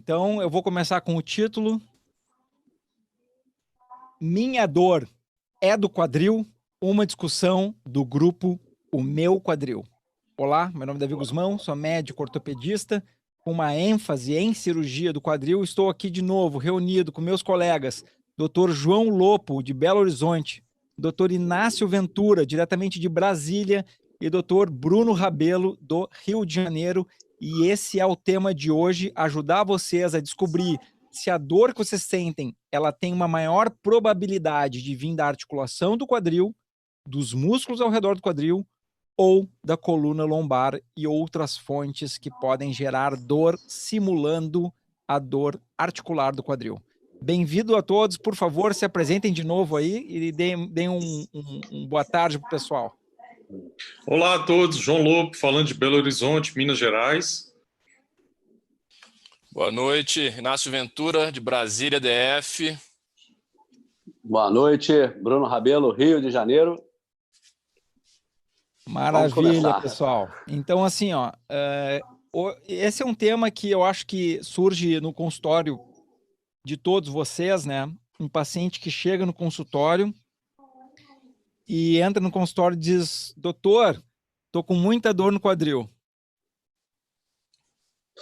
Então, eu vou começar com o título. Minha dor é do quadril? Uma discussão do grupo O Meu Quadril. Olá, meu nome é Davi Guzmão, sou médico ortopedista, com uma ênfase em cirurgia do quadril. Estou aqui de novo, reunido com meus colegas, Dr. João Lopo, de Belo Horizonte, Dr. Inácio Ventura, diretamente de Brasília, e Dr. Bruno Rabelo, do Rio de Janeiro. E esse é o tema de hoje, ajudar vocês a descobrir se a dor que vocês sentem, ela tem uma maior probabilidade de vir da articulação do quadril, dos músculos ao redor do quadril, ou da coluna lombar e outras fontes que podem gerar dor simulando a dor articular do quadril. Bem-vindo a todos, por favor, se apresentem de novo aí e deem um boa tarde para o pessoal. Olá a todos, João Lopo, falando de Belo Horizonte, Minas Gerais. Boa noite, Inácio Ventura, de Brasília, DF. Boa noite, Bruno Rabelo, Rio de Janeiro. Maravilha, pessoal. Então, assim, esse é um tema que eu acho que surge no consultório de todos vocês, né? Um paciente que chega no consultório e entra no consultório e diz: doutor, tô com muita dor no quadril.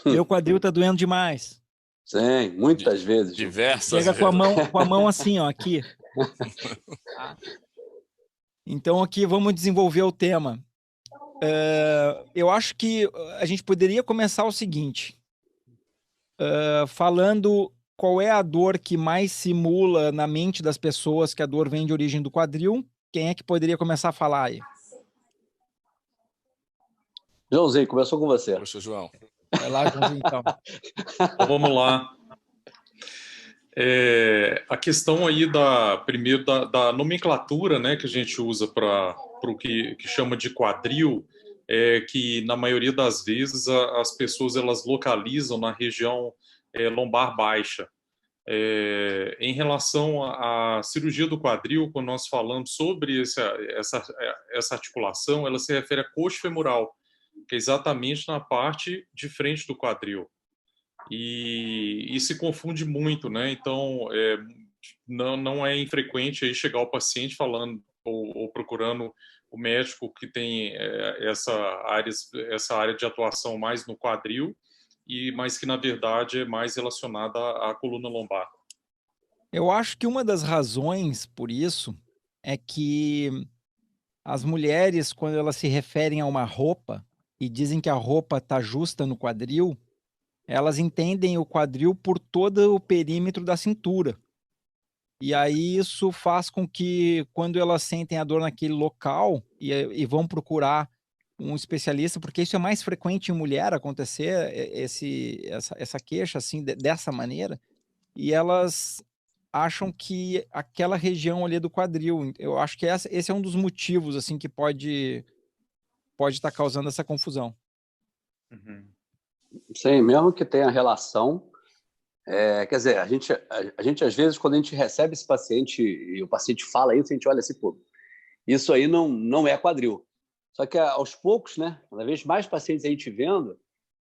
Meu quadril tá doendo demais. Sim, muitas vezes. Diversas Chega vezes. com a mão assim, ó, aqui. Então, aqui vamos desenvolver o tema. Eu acho que a gente poderia começar o seguinte, falando qual é a dor que mais simula na mente das pessoas que a dor vem de origem do quadril. Quem é que poderia começar a falar aí? Joãozinho, começou com você. Poxa, João. Vai lá, Joãozinho, então. Então vamos lá. A questão aí primeiro da nomenclatura, né, que a gente usa para o que chama de quadril, é que na maioria das vezes as pessoas elas localizam na região lombar baixa. Em relação à cirurgia do quadril, quando nós falamos sobre essa articulação, ela se refere à coxa femoral, que é exatamente na parte de frente do quadril. E se confunde muito, né? Então, não é infrequente aí chegar o paciente falando ou procurando o médico que tem essa área de atuação mais no quadril, mas que, na verdade, é mais relacionada à coluna lombar. Eu acho que uma das razões por isso é que as mulheres, quando elas se referem a uma roupa e dizem que a roupa está justa no quadril, elas entendem o quadril por todo o perímetro da cintura. E aí isso faz com que, quando elas sentem a dor naquele local e vão procurar um especialista, porque isso é mais frequente em mulher acontecer, essa queixa assim, dessa maneira, e elas acham que aquela região ali é do quadril. Eu acho que esse é um dos motivos assim que pode estar causando essa confusão. Uhum. Sim, mesmo que tenha relação. Quer dizer, a gente às vezes, quando a gente recebe esse paciente e o paciente fala isso, a gente olha assim, pô, isso aí não é quadril. Só que aos poucos, né, cada vez mais pacientes a gente vendo,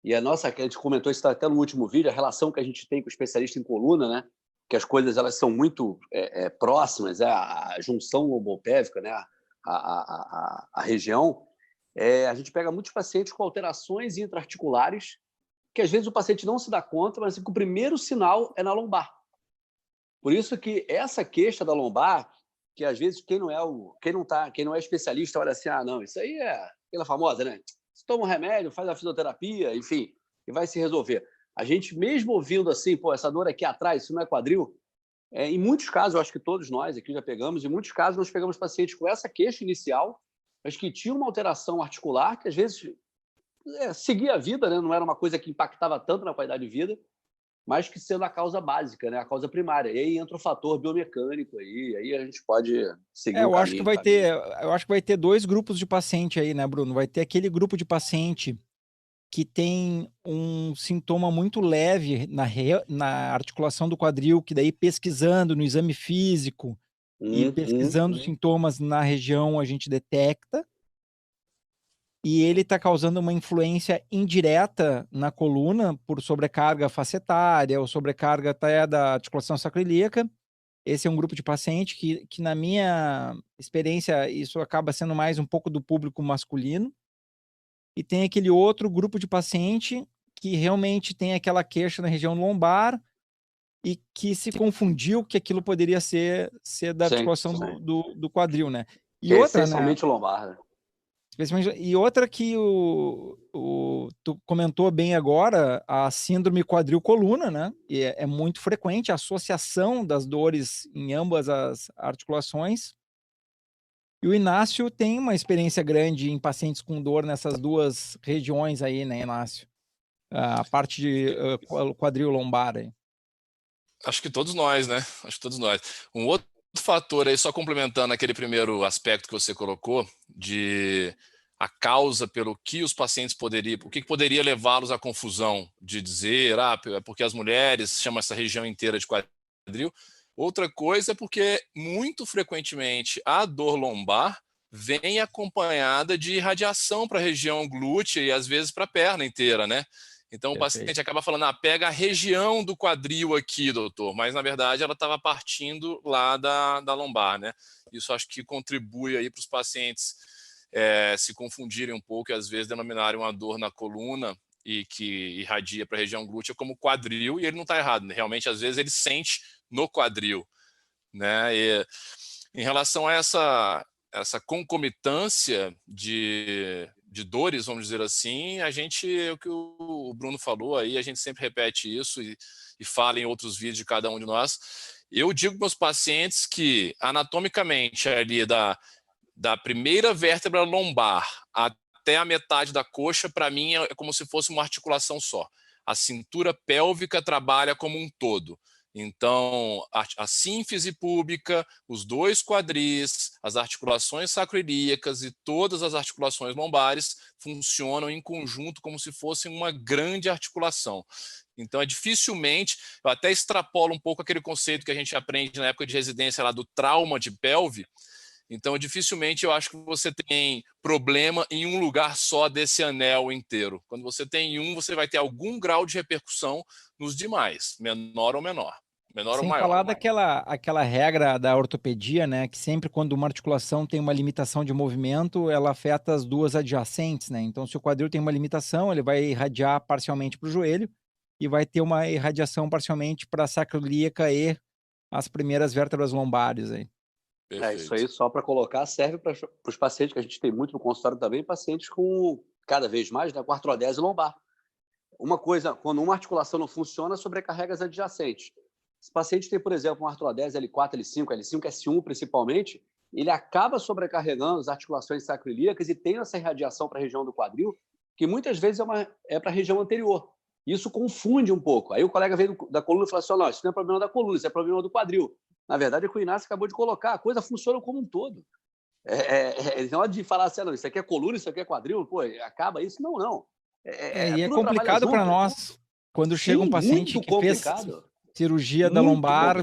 e a gente comentou isso até no último vídeo, a relação que a gente tem com o especialista em coluna, né, que as coisas elas são muito próximas, a junção lobopélvica, né, a região, a gente pega muitos pacientes com alterações intraarticulares, que às vezes o paciente não se dá conta, mas assim, que o primeiro sinal é na lombar. Por isso que essa queixa da lombar, que às vezes quem não é especialista olha assim, não, isso aí é aquela famosa, né? Você toma um remédio, faz a fisioterapia, enfim, e vai se resolver. A gente mesmo ouvindo assim, pô, essa dor aqui atrás, isso não é quadril? Em muitos casos, eu acho que todos nós aqui já pegamos, em muitos casos nós pegamos pacientes com essa queixa inicial, mas que tinha uma alteração articular, que às vezes seguia a vida, né? Não era uma coisa que impactava tanto na qualidade de vida, mas que sendo a causa básica, né? A causa primária. E aí entra o fator biomecânico aí a gente pode seguir eu acho que vai ter dois grupos de paciente aí, né, Bruno? Vai ter aquele grupo de paciente que tem um sintoma muito leve na articulação do quadril, que daí pesquisando no exame físico e pesquisando sintomas na região a gente detecta. e ele está causando uma influência indireta na coluna por sobrecarga facetária ou sobrecarga até da articulação sacroiliaca. Esse é um grupo de paciente que, na minha experiência, isso acaba sendo mais um pouco do público masculino. E tem aquele outro grupo de paciente que realmente tem aquela queixa na região lombar e que se confundiu que aquilo poderia ser da articulação do quadril, né? E outra, essencialmente lombar, né? E outra que tu comentou bem agora, a síndrome quadril-coluna, né? E é muito frequente a associação das dores em ambas as articulações. E o Inácio tem uma experiência grande em pacientes com dor nessas duas regiões aí, né, Inácio? A parte de quadril lombar aí. Acho que todos nós, né? Acho que todos nós. Um outro fator aí, só complementando aquele primeiro aspecto que você colocou, de a causa pelo que os pacientes poderiam, o que poderia levá-los à confusão de dizer, é porque as mulheres chamam essa região inteira de quadril. Outra coisa é porque, muito frequentemente, a dor lombar vem acompanhada de irradiação para a região glútea e, às vezes, para a perna inteira, né? Então, o paciente acaba falando, pega a região do quadril aqui, doutor, mas, na verdade, ela estava partindo lá da lombar, né? Isso acho que contribui aí para os pacientes se confundirem um pouco e, às vezes, denominarem uma dor na coluna e que irradia para a região glútea como quadril, e ele não está errado, né? Realmente, às vezes, ele sente no quadril, né? E, em relação a essa concomitância de dores, vamos dizer assim, o que o Bruno falou aí, a gente sempre repete isso e fala em outros vídeos de cada um de nós. Eu digo para os pacientes que, anatomicamente, ali da primeira vértebra lombar até a metade da coxa, para mim, é como se fosse uma articulação só. A cintura pélvica trabalha como um todo. Então, a sínfise púbica, os dois quadris, as articulações sacroiliacas e todas as articulações lombares funcionam em conjunto como se fossem uma grande articulação. Então, dificilmente, eu até extrapolo um pouco aquele conceito que a gente aprende na época de residência lá do trauma de pelve. Então, dificilmente eu acho que você tem problema em um lugar só desse anel inteiro. Quando você tem um, você vai ter algum grau de repercussão nos demais, menor ou menor. Menor ou Sem maior. falar daquela regra da ortopedia, né? Que sempre quando uma articulação tem uma limitação de movimento, ela afeta as duas adjacentes, né? Então, se o quadril tem uma limitação, ele vai irradiar parcialmente para o joelho e vai ter uma irradiação parcialmente para a sacroiliaca e as primeiras vértebras lombares aí. Isso aí, só para colocar, serve para os pacientes que a gente tem muito no consultório também, pacientes com, cada vez mais, né, com artrodese lombar. Uma coisa, quando uma articulação não funciona, sobrecarrega as adjacentes. Se o paciente tem, por exemplo, uma artrodese L4, L5, L5, S1 principalmente, ele acaba sobrecarregando as articulações sacroiliacas e tem essa irradiação para a região do quadril, que muitas vezes é para a região anterior. Isso confunde um pouco. Aí o colega vem da coluna e fala assim, isso não é problema da coluna, isso é problema do quadril. Na verdade, é que o Inácio acabou de colocar, a coisa funciona como um todo. Não é de falar assim, isso aqui é coluna, isso aqui é quadril, acaba isso. Não. E é complicado para nós, quando chega um paciente que fez cirurgia da lombar,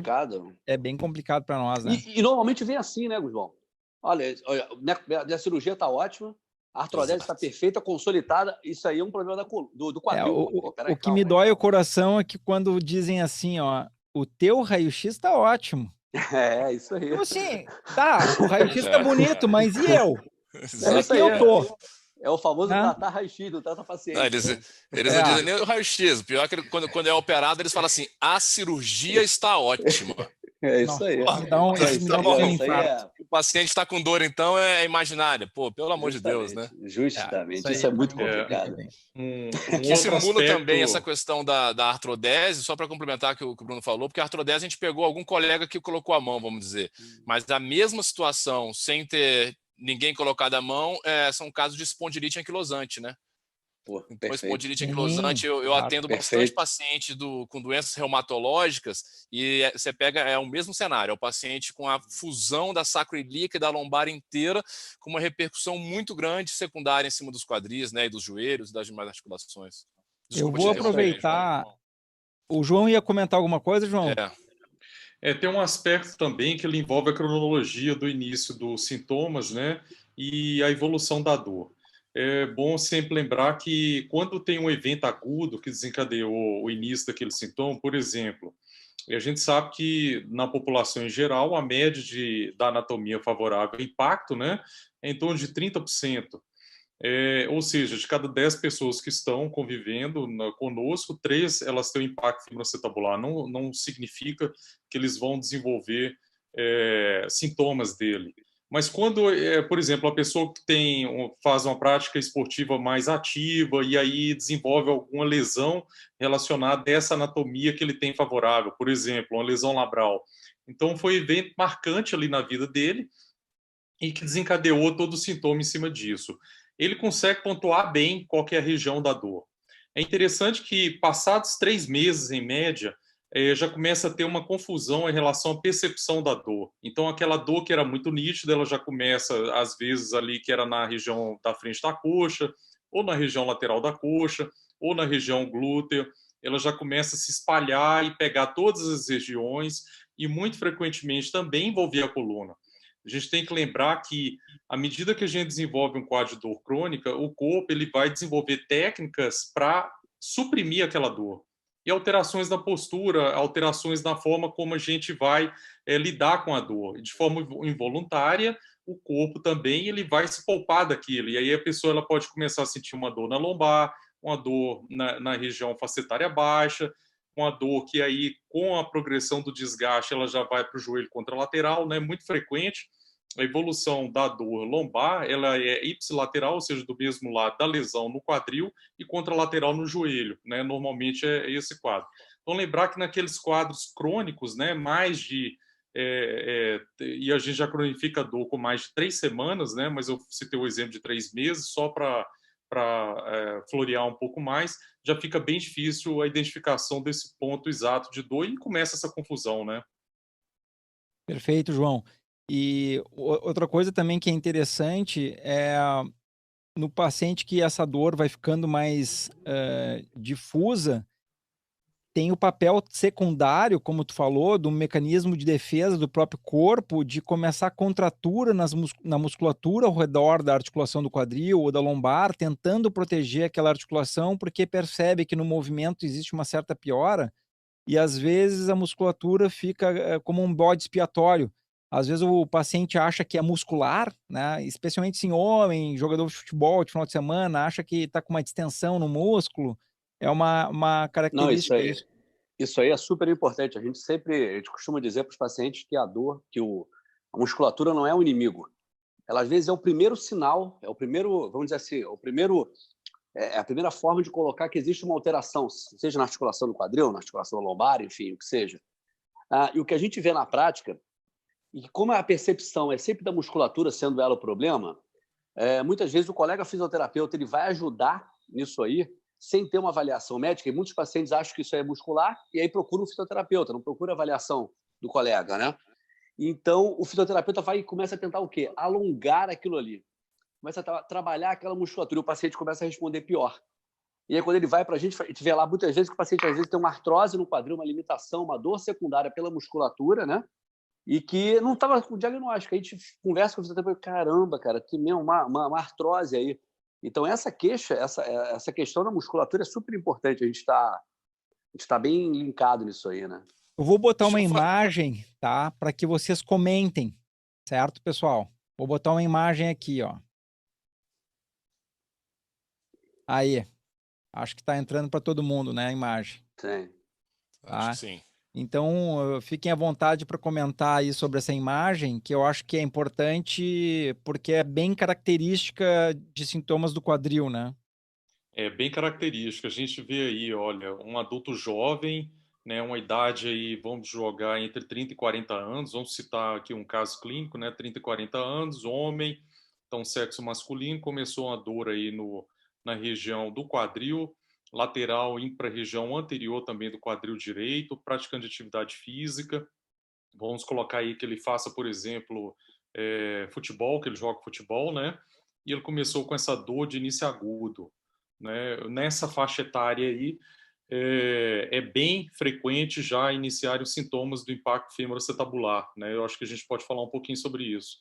é bem complicado para nós, né? E normalmente vem assim, né, Gusmão? Olha, minha cirurgia está ótima, a artrodese está perfeita, consolidada, isso aí é um problema do quadril. O que me dói o coração é que quando dizem assim, o teu raio-x está ótimo. Isso aí. Então, assim, o raio-x tá bonito, mas e eu? Como é que eu tô? É o famoso tratar raio-x, não trata paciente. Eles não dizem nem o raio-x. Pior é que quando é operado, eles falam assim, a cirurgia está ótima. É isso aí. O paciente está com dor, então é imaginária. Pelo amor de Deus, né? Justamente. Isso é muito complicado. Que simula também essa questão da artrodese, só para complementar o que o Bruno falou, porque a artrodese a gente pegou algum colega que colocou a mão, vamos dizer. Mas a mesma situação, sem ter ninguém colocado a mão, são casos de espondilite anquilosante, né? Então, espondilite anquilosante, eu atendo bastante paciente com doenças reumatológicas e você pega, o mesmo cenário, é o paciente com a fusão da sacroiliaca e da lombar inteira, com uma repercussão muito grande secundária em cima dos quadris, né, e dos joelhos e das demais articulações. Desculpa, eu vou aproveitar. O João ia comentar alguma coisa, João? Tem um aspecto também que ele envolve a cronologia do início dos sintomas, né, e a evolução da dor. é bom sempre lembrar que quando tem um evento agudo que desencadeou o início daquele sintoma, por exemplo, e a gente sabe que na população em geral a média da anatomia favorável ao impacto, né, é em torno de 30%. Ou seja, de cada 10 pessoas que estão convivendo conosco, 3 elas têm um impacto fibroacetabular. Não significa que eles vão desenvolver sintomas dele. Mas quando, por exemplo, a pessoa que faz uma prática esportiva mais ativa e aí desenvolve alguma lesão relacionada a essa anatomia que ele tem favorável, por exemplo, uma lesão labral. Então, foi um evento marcante ali na vida dele e que desencadeou todo o sintoma em cima disso. Ele consegue pontuar bem qual que é a região da dor. É interessante que, passados 3 meses, em média, já começa a ter uma confusão em relação à percepção da dor. Então, aquela dor que era muito nítida, ela já começa, às vezes, ali que era na região da frente da coxa, ou na região lateral da coxa, ou na região glútea, ela já começa a se espalhar e pegar todas as regiões e, muito frequentemente, também envolver a coluna. A gente tem que lembrar que, à medida que a gente desenvolve um quadro de dor crônica, o corpo ele vai desenvolver técnicas para suprimir aquela dor. E alterações na postura, alterações na forma como a gente vai lidar com a dor. De forma involuntária, o corpo também ele vai se poupar daquilo. E aí a pessoa ela pode começar a sentir uma dor na lombar, uma dor na região facetária baixa, uma dor que aí, com a progressão do desgaste, ela já vai para o joelho contralateral, né? Muito frequente. A evolução da dor lombar, ela é ipsilateral, ou seja, do mesmo lado da lesão no quadril e contralateral no joelho, né? Normalmente é esse quadro. Então, lembrar que naqueles quadros crônicos, né, mais de e a gente já cronifica a dor com mais de 3 semanas, né? Mas eu citei o exemplo de 3 meses só para florear um pouco mais, já fica bem difícil a identificação desse ponto exato de dor e começa essa confusão, né? Perfeito, João. E outra coisa também que é interessante é no paciente que essa dor vai ficando mais difusa, tem o papel secundário, como tu falou, do mecanismo de defesa do próprio corpo, de começar a contratura na musculatura ao redor da articulação do quadril ou da lombar, tentando proteger aquela articulação, porque percebe que no movimento existe uma certa piora, e às vezes a musculatura fica como um bode expiatório. Às vezes o paciente acha que é muscular, né? Especialmente em homem, jogador de futebol de final de semana, acha que está com uma distensão no músculo. É uma Não, característica. isso aí é super importante. A gente costuma dizer para os pacientes que a dor, a musculatura não é o inimigo. Ela às vezes é o primeiro sinal, é o primeiro, vamos dizer assim, é a primeira forma de colocar que existe uma alteração, seja na articulação do quadril, na articulação lombar, enfim, o que seja. E o que a gente vê na prática, e como a percepção é sempre da musculatura sendo ela o problema, muitas vezes o colega fisioterapeuta ele vai ajudar nisso aí, sem ter uma avaliação médica, e muitos pacientes acham que isso é muscular, e aí procuram um fisioterapeuta, não procura avaliação do colega, né? Então, o fisioterapeuta vai e começa a tentar o quê? Alongar aquilo ali. Começa a trabalhar aquela musculatura, e o paciente começa a responder pior. E aí, quando ele vai para a gente vê lá muitas vezes que o paciente às vezes tem uma artrose no quadril, uma limitação, uma dor secundária pela musculatura, né? E que não estava com diagnóstico. A gente conversa com o fisioterapeuta, caramba, cara, tem mesmo uma artrose aí. Então, essa questão da musculatura é super importante. A gente está bem linkado nisso aí, né? Eu vou botar uma imagem, tá? Para que vocês comentem, certo, pessoal? Vou botar uma imagem aqui, ó. Aí. Acho que está entrando para todo mundo, né, a imagem. Sim. Tá? Acho que sim. Então, fiquem à vontade para comentar aí sobre essa imagem, que eu acho que é importante porque é bem característica de sintomas do quadril, né? É bem característica. A gente vê aí, olha, um adulto jovem, né, uma idade aí, vamos jogar entre 30 e 40 anos, vamos citar aqui um caso clínico, né, 30 e 40 anos, homem, então sexo masculino, começou uma dor aí na região do quadril, lateral indo para a região anterior também do quadril direito, praticando atividade física. Vamos colocar aí que ele faça, por exemplo, futebol, que ele joga futebol, né? E ele começou com essa dor de início agudo, né? Nessa faixa etária aí, é bem frequente já iniciar os sintomas do impacto femoroacetabular, né? Eu acho que a gente pode falar um pouquinho sobre isso.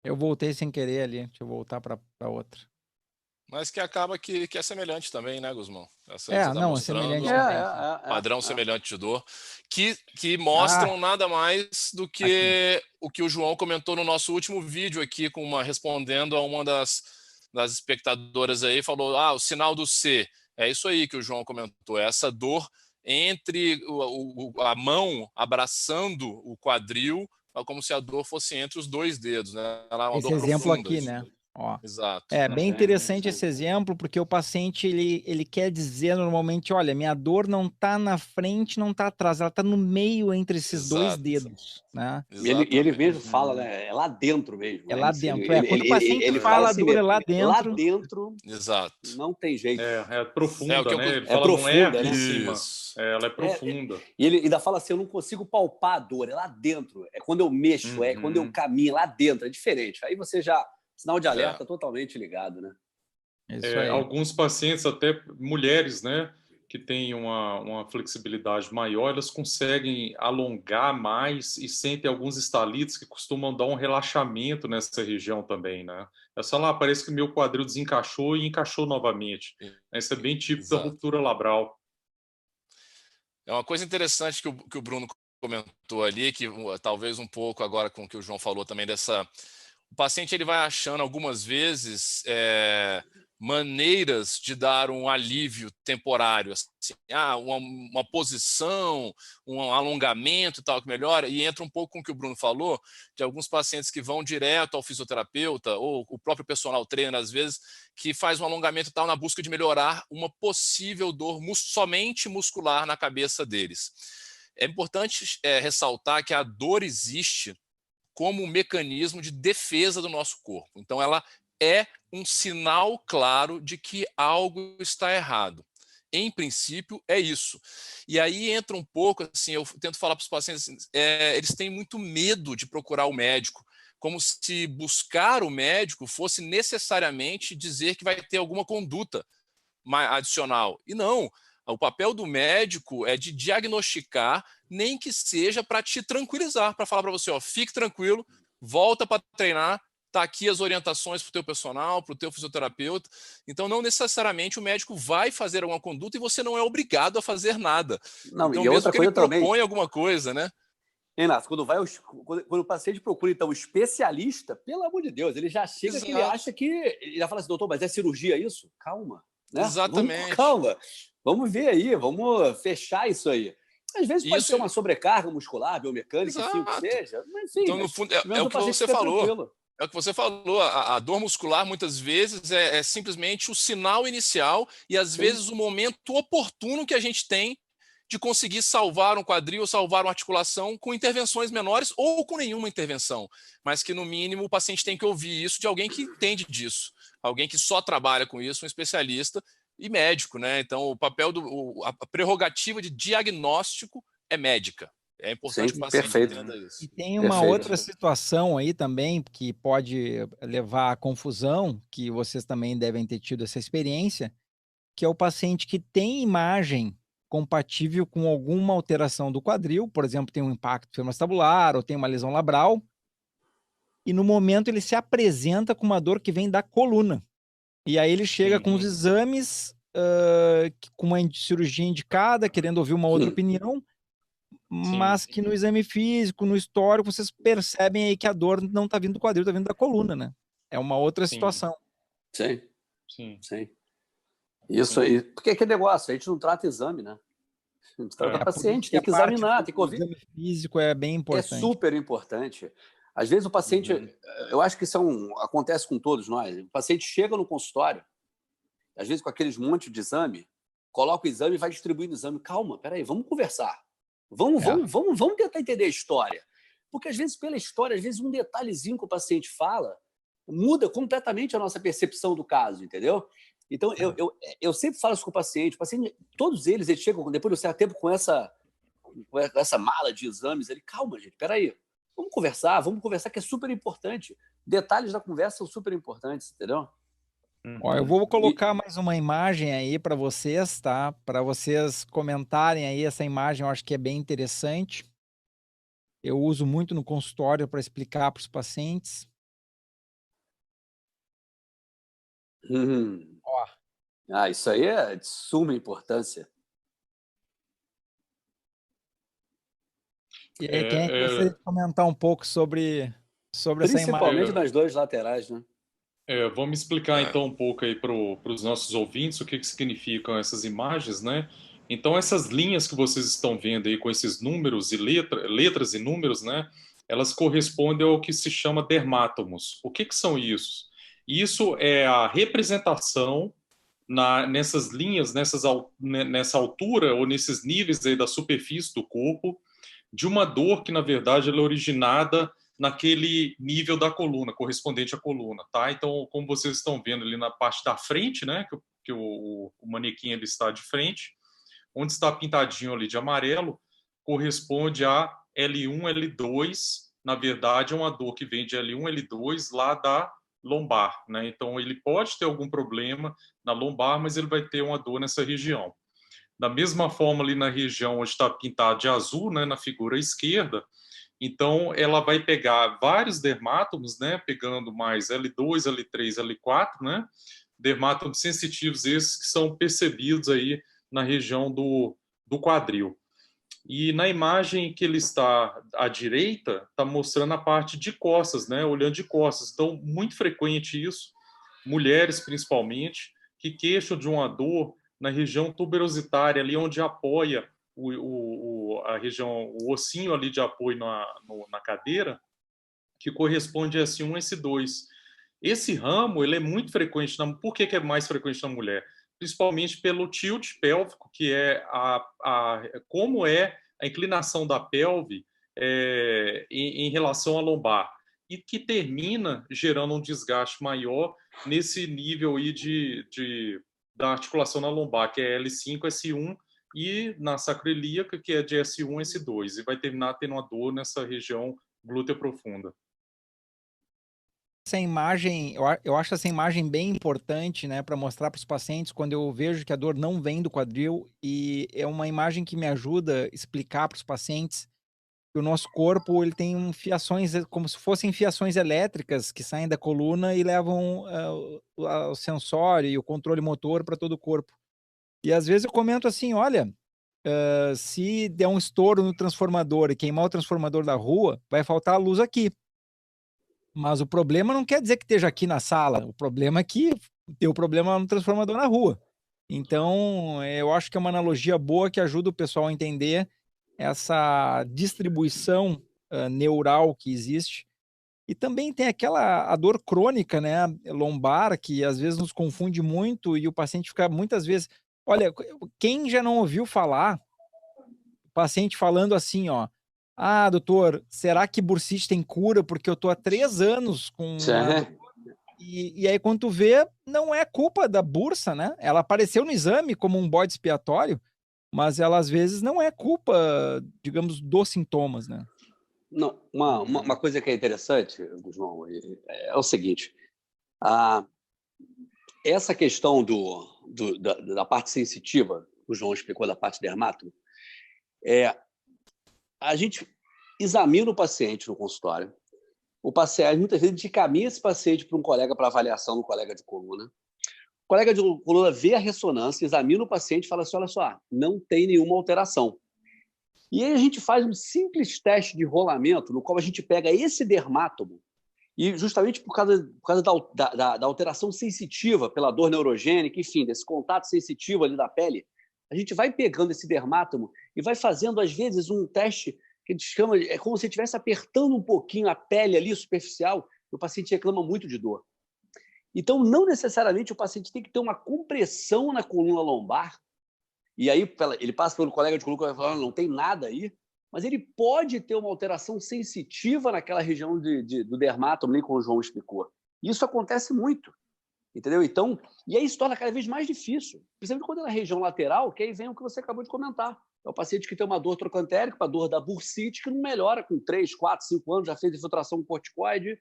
Eu voltei sem querer ali, deixa eu voltar para outra. Mas que acaba que é semelhante também, né, Guzmão? Essa aí É, você tá não, é mostrando semelhante também. padrão semelhante de dor, que mostram nada mais do que o que o João comentou no nosso último vídeo aqui, respondendo a uma das espectadoras aí, falou, o sinal do C. É isso aí que o João comentou, essa dor entre a mão abraçando o quadril, como se a dor fosse entre os dois dedos, né? Ela é uma Esse dor exemplo profunda. aqui, né? Ó. Exato. É bem interessante esse exemplo, porque o paciente ele quer dizer normalmente, olha, minha dor não está na frente, não está atrás, ela está no meio entre esses dois dedos, né? E ele mesmo fala, né? É lá dentro mesmo. É né? lá dentro. Quando o paciente fala, assim a dor é mesmo, lá dentro. Lá dentro, exato. não tem jeito. É profunda, né? Ele fala, profunda, não é aqui né? em cima. Ela é profunda. E ele ainda fala assim, eu não consigo palpar a dor, é lá dentro. É quando eu mexo, é quando eu caminho, lá dentro, é diferente. Aí você já, sinal de alerta totalmente ligado, né? Alguns pacientes, até mulheres, né, que têm uma flexibilidade maior, elas conseguem alongar mais e sentem alguns estalites que costumam dar um relaxamento nessa região também, né? Essa lá, parece que meu quadril desencaixou e encaixou novamente. Isso é bem típico da ruptura labral. É uma coisa interessante que o Bruno comentou ali, que talvez um pouco agora com o que o João falou também o paciente ele vai achando algumas vezes maneiras de dar um alívio temporário, assim, uma posição, um alongamento e tal que melhora, e entra um pouco com o que o Bruno falou, de alguns pacientes que vão direto ao fisioterapeuta, ou o próprio personal trainer, às vezes, que faz um alongamento e tal na busca de melhorar uma possível dor somente muscular na cabeça deles. É importante ressaltar que a dor existe como um mecanismo de defesa do nosso corpo. Então, ela é um sinal claro de que algo está errado. Em princípio, é isso. E aí entra um pouco, assim, eu tento falar para os pacientes, eles têm muito medo de procurar o médico, como se buscar o médico fosse necessariamente dizer que vai ter alguma conduta adicional. E não, o papel do médico é de diagnosticar, nem que seja para te tranquilizar, para falar para você, fique tranquilo, volta para treinar, tá aqui as orientações para o teu personal, para o teu fisioterapeuta. Então, não necessariamente o médico vai fazer alguma conduta e você não é obrigado a fazer nada. Não, então, e mesmo outra que coisa ele propõe também, alguma coisa, né? Renato, quando o paciente procura, então, um especialista, pelo amor de Deus, ele já chega que ele acha que... Ele já fala assim, doutor, mas é cirurgia isso? Calma, né? Exatamente. Calma, vamos ver aí, vamos fechar isso aí. Às vezes pode ser uma sobrecarga muscular, biomecânica, enfim, o que seja, mas enfim, então, no fundo, é o que você falou. Tranquilo. É o que você falou, a dor muscular muitas vezes é simplesmente o sinal inicial e às vezes o momento oportuno que a gente tem de conseguir salvar um quadril, salvar uma articulação com intervenções menores ou com nenhuma intervenção, mas que no mínimo o paciente tem que ouvir isso de alguém que entende disso, alguém que só trabalha com isso, um especialista e médico, né? Então o papel a prerrogativa de diagnóstico é médica. É importante que o paciente entenda isso. E tem uma outra situação aí também que pode levar à confusão, que vocês também devem ter tido essa experiência, que é o paciente que tem imagem compatível com alguma alteração do quadril, por exemplo, tem um impacto femoacetabular ou tem uma lesão labral, e no momento ele se apresenta com uma dor que vem da coluna. E aí ele chega com os exames, com uma cirurgia indicada, querendo ouvir uma outra opinião, mas que no exame físico, no histórico, vocês percebem aí que a dor não está vindo do quadril, está vindo da coluna, né? É uma outra situação. Sim. Isso aí. Porque que negócio? A gente não trata exame, né? A gente trata paciente, tem que examinar, tem que ouvir. O exame físico é bem importante. É super importante. Às vezes o paciente, eu acho que isso acontece com todos nós. O paciente chega no consultório, às vezes com aqueles monte de exame, coloca o exame e vai distribuindo o exame. Calma, peraí, vamos conversar. Vamos tentar entender a história. Porque às vezes, pela história, às vezes um detalhezinho que o paciente fala muda completamente a nossa percepção do caso, entendeu? Então, eu sempre falo isso com o paciente, todos eles chegam, depois de um certo tempo, com essa mala de exames, calma, gente, peraí, vamos conversar que é super importante. Detalhes da conversa são super importantes, entendeu? Ó, eu vou colocar mais uma imagem aí para vocês, tá? Para vocês comentarem aí essa imagem, eu acho que é bem interessante. Eu uso muito no consultório para explicar para os pacientes. Isso aí é de suma importância. E aí, quem é que gostaria de comentar um pouco sobre essa Principalmente imagem? nas duas laterais, né? Vamos explicar então um pouco aí para os nossos ouvintes o que significam essas imagens, né? Então essas linhas que vocês estão vendo aí com esses números e letras e números, né? Elas correspondem ao que se chama dermátomos. O que são isso? Isso é a representação nessas linhas, nessa altura ou nesses níveis aí da superfície do corpo de uma dor que na verdade ela é originada naquele nível da coluna, correspondente à coluna, tá? Então, como vocês estão vendo ali na parte da frente, né, que o manequim ele está de frente, onde está pintadinho ali de amarelo, corresponde a L1, L2, na verdade é uma dor que vem de L1, L2 lá da lombar, né? Então, ele pode ter algum problema na lombar, mas ele vai ter uma dor nessa região. Da mesma forma, ali na região onde está pintado de azul, né, na figura esquerda, então, ela vai pegar vários dermátomos, né, pegando mais L2, L3, L4, né, dermátomos sensitivos esses que são percebidos aí na região do quadril. E na imagem que ele está à direita, está mostrando a parte de costas, né, olhando de costas. Então, muito frequente isso, mulheres principalmente, que queixam de uma dor na região tuberositária, ali onde apoia a região, o ossinho ali de apoio na cadeira, que corresponde a S1 e S2. Esse ramo ele é muito frequente. Por que é mais frequente na mulher? Principalmente pelo tilt pélvico, que é como é a inclinação da pelve em relação à lombar, e que termina gerando um desgaste maior nesse nível aí da articulação na lombar, que é L5, S1, e na sacroiliaca, que é de S1 S2, e vai terminar tendo uma dor nessa região glútea profunda. Essa imagem, eu acho essa imagem bem importante, né, para mostrar para os pacientes quando eu vejo que a dor não vem do quadril, e é uma imagem que me ajuda a explicar para os pacientes que o nosso corpo ele tem fiações, como se fossem fiações elétricas que saem da coluna e levam o sensório e o controle motor para todo o corpo. E às vezes eu comento assim, olha, se der um estouro no transformador e queimar o transformador da rua, vai faltar a luz aqui. Mas o problema não quer dizer que esteja aqui na sala, o problema é que deu problema no transformador na rua. Então, eu acho que é uma analogia boa que ajuda o pessoal a entender essa distribuição neural que existe. E também tem a dor crônica, né, lombar, que às vezes nos confunde muito e o paciente fica muitas vezes... Olha, quem já não ouviu falar, o paciente falando assim, ó, ah, doutor, será que bursite tem cura? Porque eu tô há 3 anos com uma... E aí, quando tu vê, não é culpa da bursa, né? Ela apareceu no exame como um bode expiatório, mas ela, às vezes, não é culpa, digamos, dos sintomas, né? Não, uma coisa que é interessante, João, é o seguinte. Essa questão da parte sensitiva, o João explicou da parte dermátomo, a gente examina o paciente no consultório. O paciente, muitas vezes, encaminha esse paciente para um colega para avaliação no colega de coluna. O colega de coluna vê a ressonância, examina o paciente e fala assim, olha só, não tem nenhuma alteração. E aí a gente faz um simples teste de rolamento, no qual a gente pega esse dermátomo, e justamente por causa da alteração sensitiva, pela dor neurogênica, enfim, desse contato sensitivo ali da pele, a gente vai pegando esse dermátomo e vai fazendo, às vezes, um teste que a gente chama, é como se estivesse apertando um pouquinho a pele ali, superficial, e o paciente reclama muito de dor. Então, não necessariamente o paciente tem que ter uma compressão na coluna lombar, e aí ele passa pelo colega de coluna e vai falar, não tem nada aí, mas ele pode ter uma alteração sensitiva naquela região do dermátomo, nem como o João explicou. Isso acontece muito, entendeu? Então, e aí se torna cada vez mais difícil, principalmente quando é na região lateral, que aí vem o que você acabou de comentar. É o paciente que tem uma dor trocantérica, uma dor da bursite, que não melhora com 3, 4, 5 anos, já fez infiltração com corticoide,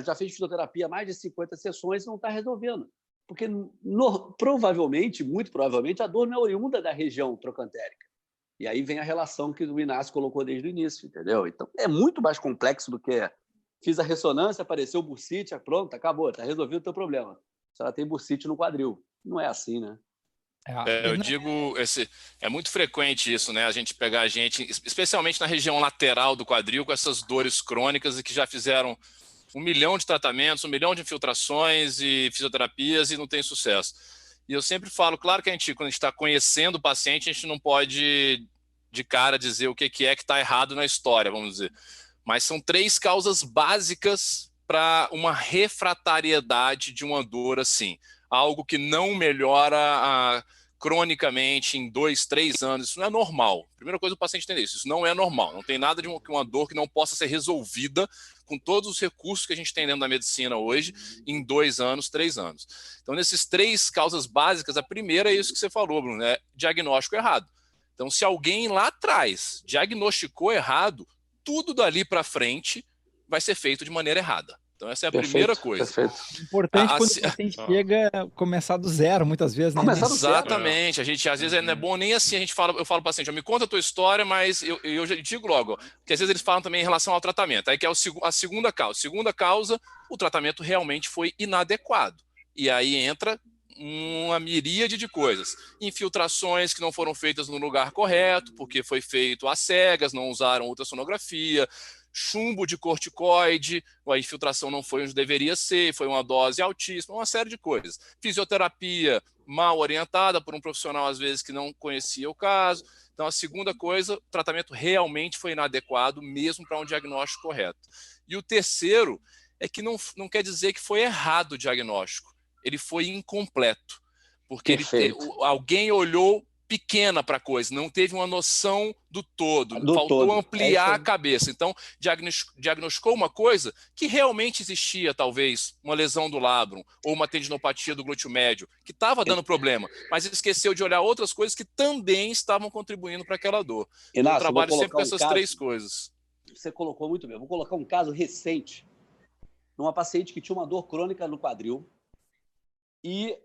já fez fisioterapia mais de 50 sessões e não está resolvendo. Porque provavelmente, muito provavelmente, a dor não é oriunda da região trocantérica. E aí vem a relação que o Inácio colocou desde o início, entendeu? Então, é muito mais complexo do que fiz a ressonância, apareceu bursite, pronto, acabou, está resolvido o teu problema. Se ela tem bursite no quadril. Não é assim, né? Eu digo, é muito frequente isso, né? A gente pegar a gente, especialmente na região lateral do quadril, com essas dores crônicas e que já fizeram 1 milhão de tratamentos, 1 milhão de infiltrações e fisioterapias e não tem sucesso. E eu sempre falo, claro que quando a gente está conhecendo o paciente, a gente não pode de cara dizer o que é que está errado na história, vamos dizer. Mas são 3 causas básicas para uma refratariedade de uma dor assim. Algo que não melhora cronicamente em 2, 3 anos. Isso não é normal. Primeira coisa, o paciente entender isso. Isso não é normal. Não tem nada de uma dor que não possa ser resolvida com todos os recursos que a gente tem dentro da medicina hoje em 2 anos, 3 anos. Então, nesses 3 causas básicas, a primeira é isso que você falou, Bruno, é diagnóstico errado. Então, se alguém lá atrás diagnosticou errado, tudo dali para frente vai ser feito de maneira errada. Então, essa é a primeira coisa. Perfeito. Importante quando o paciente chega começar do zero, muitas vezes, né? Começar do zero. Exatamente. A gente, às vezes, não é bom nem assim, eu falo para o paciente, me conta a tua história, mas eu já digo logo, porque às vezes eles falam também em relação ao tratamento. Aí que é a segunda causa. Segunda causa, o tratamento realmente foi inadequado. E aí entra uma miríade de coisas. Infiltrações que não foram feitas no lugar correto, porque foi feito às cegas, não usaram ultrassonografia, chumbo de corticoide, a infiltração não foi onde deveria ser, foi uma dose altíssima, uma série de coisas. Fisioterapia mal orientada por um profissional, às vezes, que não conhecia o caso. Então, a segunda coisa, o tratamento realmente foi inadequado, mesmo para um diagnóstico correto. E o terceiro é que não quer dizer que foi errado o diagnóstico, ele foi incompleto, porque alguém olhou pequena para a coisa, não teve uma noção do todo, faltou ampliar a cabeça. Então, diagnosticou uma coisa que realmente existia, talvez, uma lesão do labrum ou uma tendinopatia do glúteo médio, que estava dando problema, mas esqueceu de olhar outras coisas que também estavam contribuindo para aquela dor. Inácio, eu trabalho sempre com essas 3 coisas. Você colocou muito bem. Vou colocar um caso recente, numa paciente que tinha uma dor crônica no quadril. E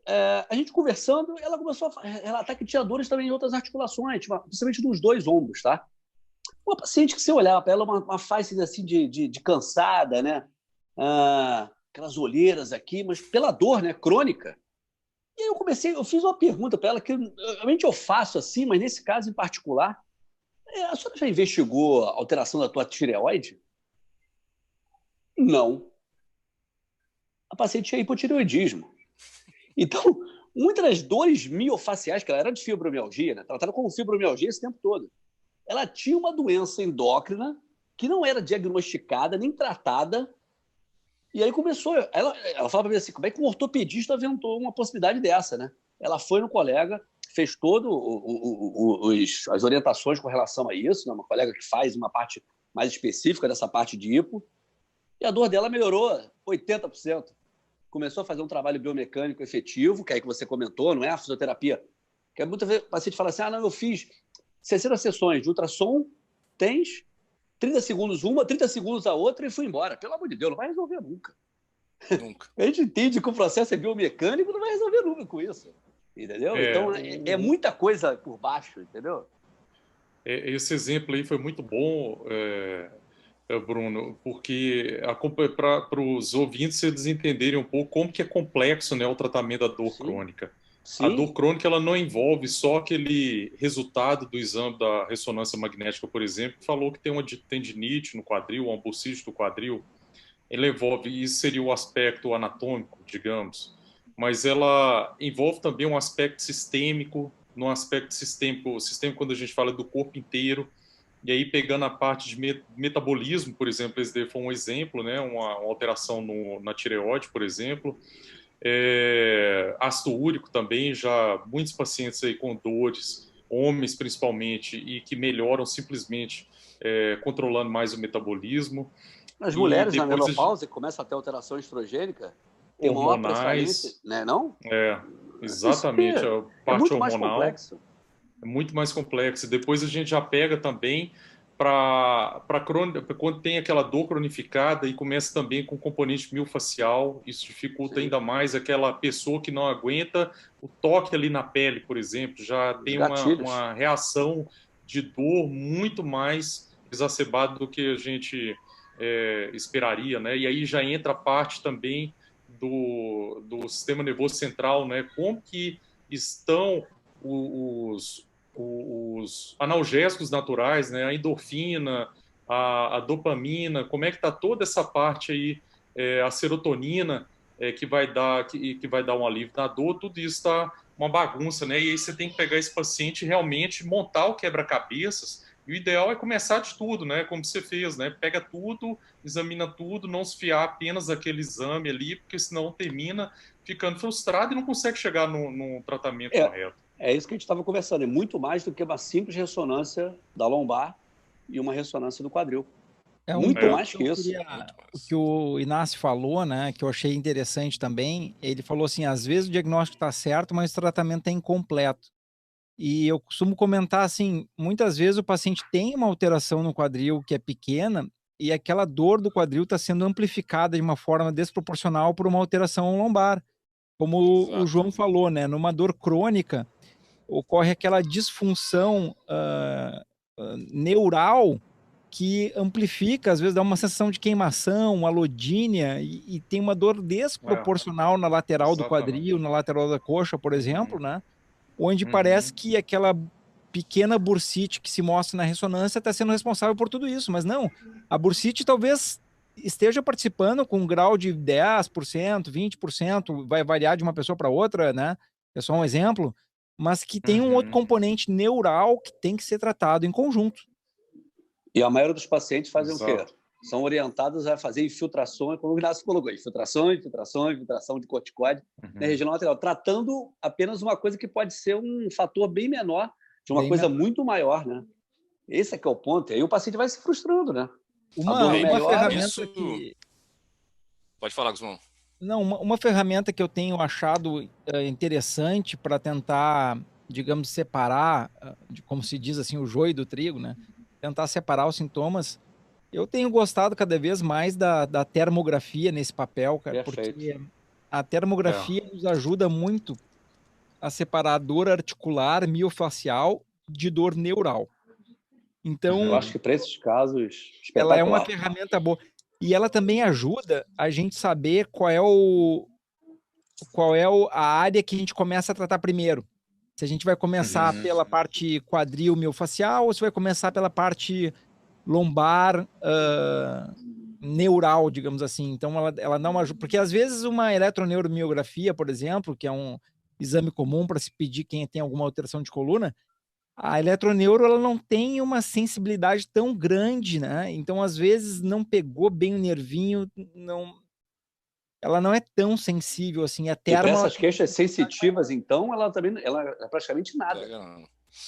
a gente conversando, ela começou a relatar que tinha dores também em outras articulações, principalmente nos 2 ombros, tá? Uma paciente que você olhava para ela, uma face assim de cansada, né? Aquelas olheiras aqui, mas pela dor, né? Crônica. E aí eu fiz uma pergunta para ela, que realmente eu faço assim, mas nesse caso em particular, a senhora já investigou a alteração da tua tireoide? Não. A paciente tinha hipotireoidismo. Então, muitas das dores miofaciais, que ela era de fibromialgia, né? Tratada como fibromialgia esse tempo todo, ela tinha uma doença endócrina que não era diagnosticada nem tratada. E aí começou. Ela falava para mim assim: como é que um ortopedista aventou uma possibilidade dessa, né? Ela foi no colega, fez todo as orientações com relação a isso, né? Uma colega que faz uma parte mais específica dessa parte de hipo, e a dor dela melhorou 80%. Começou a fazer um trabalho biomecânico efetivo, que é aí que você comentou, não é a fisioterapia. Que muitas vezes o paciente fala assim, eu fiz 60 sessões de ultrassom, tens 30 segundos uma, 30 segundos a outra e fui embora. Pelo amor de Deus, não vai resolver nunca. Nunca. A gente entende que o processo é biomecânico, não vai resolver nunca com isso. Entendeu? Então, é muita coisa por baixo, entendeu? Esse exemplo aí foi muito bom, Bruno, porque para os ouvintes eles entenderem um pouco como que é complexo, né, o tratamento da dor crônica. Sim. A dor crônica ela não envolve só aquele resultado do exame da ressonância magnética, por exemplo, que falou que tem uma tendinite no quadril, uma bursite do quadril. Ela envolve, isso seria o aspecto anatômico, digamos, mas ela envolve também um aspecto sistêmico. No aspecto sistêmico quando a gente fala do corpo inteiro. E aí, pegando a parte de metabolismo, por exemplo, esse foi um exemplo, né? Uma alteração na tireoide, por exemplo. Ácido úrico também, já muitos pacientes aí com dores, homens principalmente, e que melhoram simplesmente controlando mais o metabolismo. As mulheres na menopausa começam a ter alteração estrogênica, tem uma maior prevalência, né? Não? Exatamente. A parte hormonal. Mais complexo. É muito mais complexo. E depois a gente já pega também para quando tem aquela dor cronificada e começa também com componente miofascial, isso dificulta ainda mais aquela pessoa que não aguenta o toque ali na pele, por exemplo, já tem uma reação de dor muito mais exacerbada do que a gente esperaria, né? E aí já entra a parte também do sistema nervoso central, né? Como que estão os analgésicos naturais, né? A endorfina, a dopamina, como é que está toda essa parte aí, a serotonina, que vai dar um alívio na dor, tudo isso está uma bagunça, né? E aí você tem que pegar esse paciente e realmente montar o quebra-cabeças. E o ideal é começar de tudo, né? Como você fez, né? Pega tudo, examina tudo, não se fiar apenas naquele exame ali, porque senão termina ficando frustrado e não consegue chegar no tratamento correto. É isso que a gente estava conversando. É muito mais do que uma simples ressonância da lombar e uma ressonância do quadril. Muito mais que isso. O que o Inácio falou, né, que eu achei interessante também, ele falou assim, às vezes o diagnóstico está certo, mas o tratamento é incompleto. E eu costumo comentar assim, muitas vezes o paciente tem uma alteração no quadril que é pequena e aquela dor do quadril está sendo amplificada de uma forma desproporcional por uma alteração lombar. Como o João falou, né, numa dor crônica, ocorre aquela disfunção neural que amplifica, às vezes dá uma sensação de queimação, uma alodínia, e tem uma dor desproporcional na lateral do quadril, na lateral da coxa, por exemplo, né? Onde parece que aquela pequena bursite que se mostra na ressonância está sendo responsável por tudo isso, mas não. A bursite talvez esteja participando com um grau de 10%, 20%, vai variar de uma pessoa para outra, né? É só um exemplo, mas que tem um outro componente neural que tem que ser tratado em conjunto. E a maioria dos pacientes fazem o quê? São orientados a fazer infiltrações, como o Inácio colocou, infiltração de corticoide na região lateral, tratando apenas uma coisa que pode ser um fator bem menor de uma coisa muito maior, né? Esse é que é o ponto. E aí o paciente vai se frustrando, né? Uma ferramenta que... Pode falar, Guzmão. Não, uma ferramenta que eu tenho achado interessante para tentar, digamos, separar, como se diz assim, o joio do trigo, né? Tentar separar os sintomas. Eu tenho gostado cada vez mais da termografia nesse papel, cara, porque a termografia nos ajuda muito a separar a dor articular miofacial de dor neural. Então, eu acho que para esses casos, ela é uma ferramenta boa. E ela também ajuda a gente saber qual é a área que a gente começa a tratar primeiro. Se a gente vai começar pela parte quadril miofacial ou se vai começar pela parte lombar neural, digamos assim. Então, ela não ajuda. Porque, às vezes, uma eletroneuromiografia, por exemplo, que é um exame comum para se pedir quem tem alguma alteração de coluna, a eletroneuro ela não tem uma sensibilidade tão grande, né? Então, às vezes, não pegou bem o nervinho, ela não é tão sensível assim. Até para essas queixas sensitivas, então, ela é praticamente nada.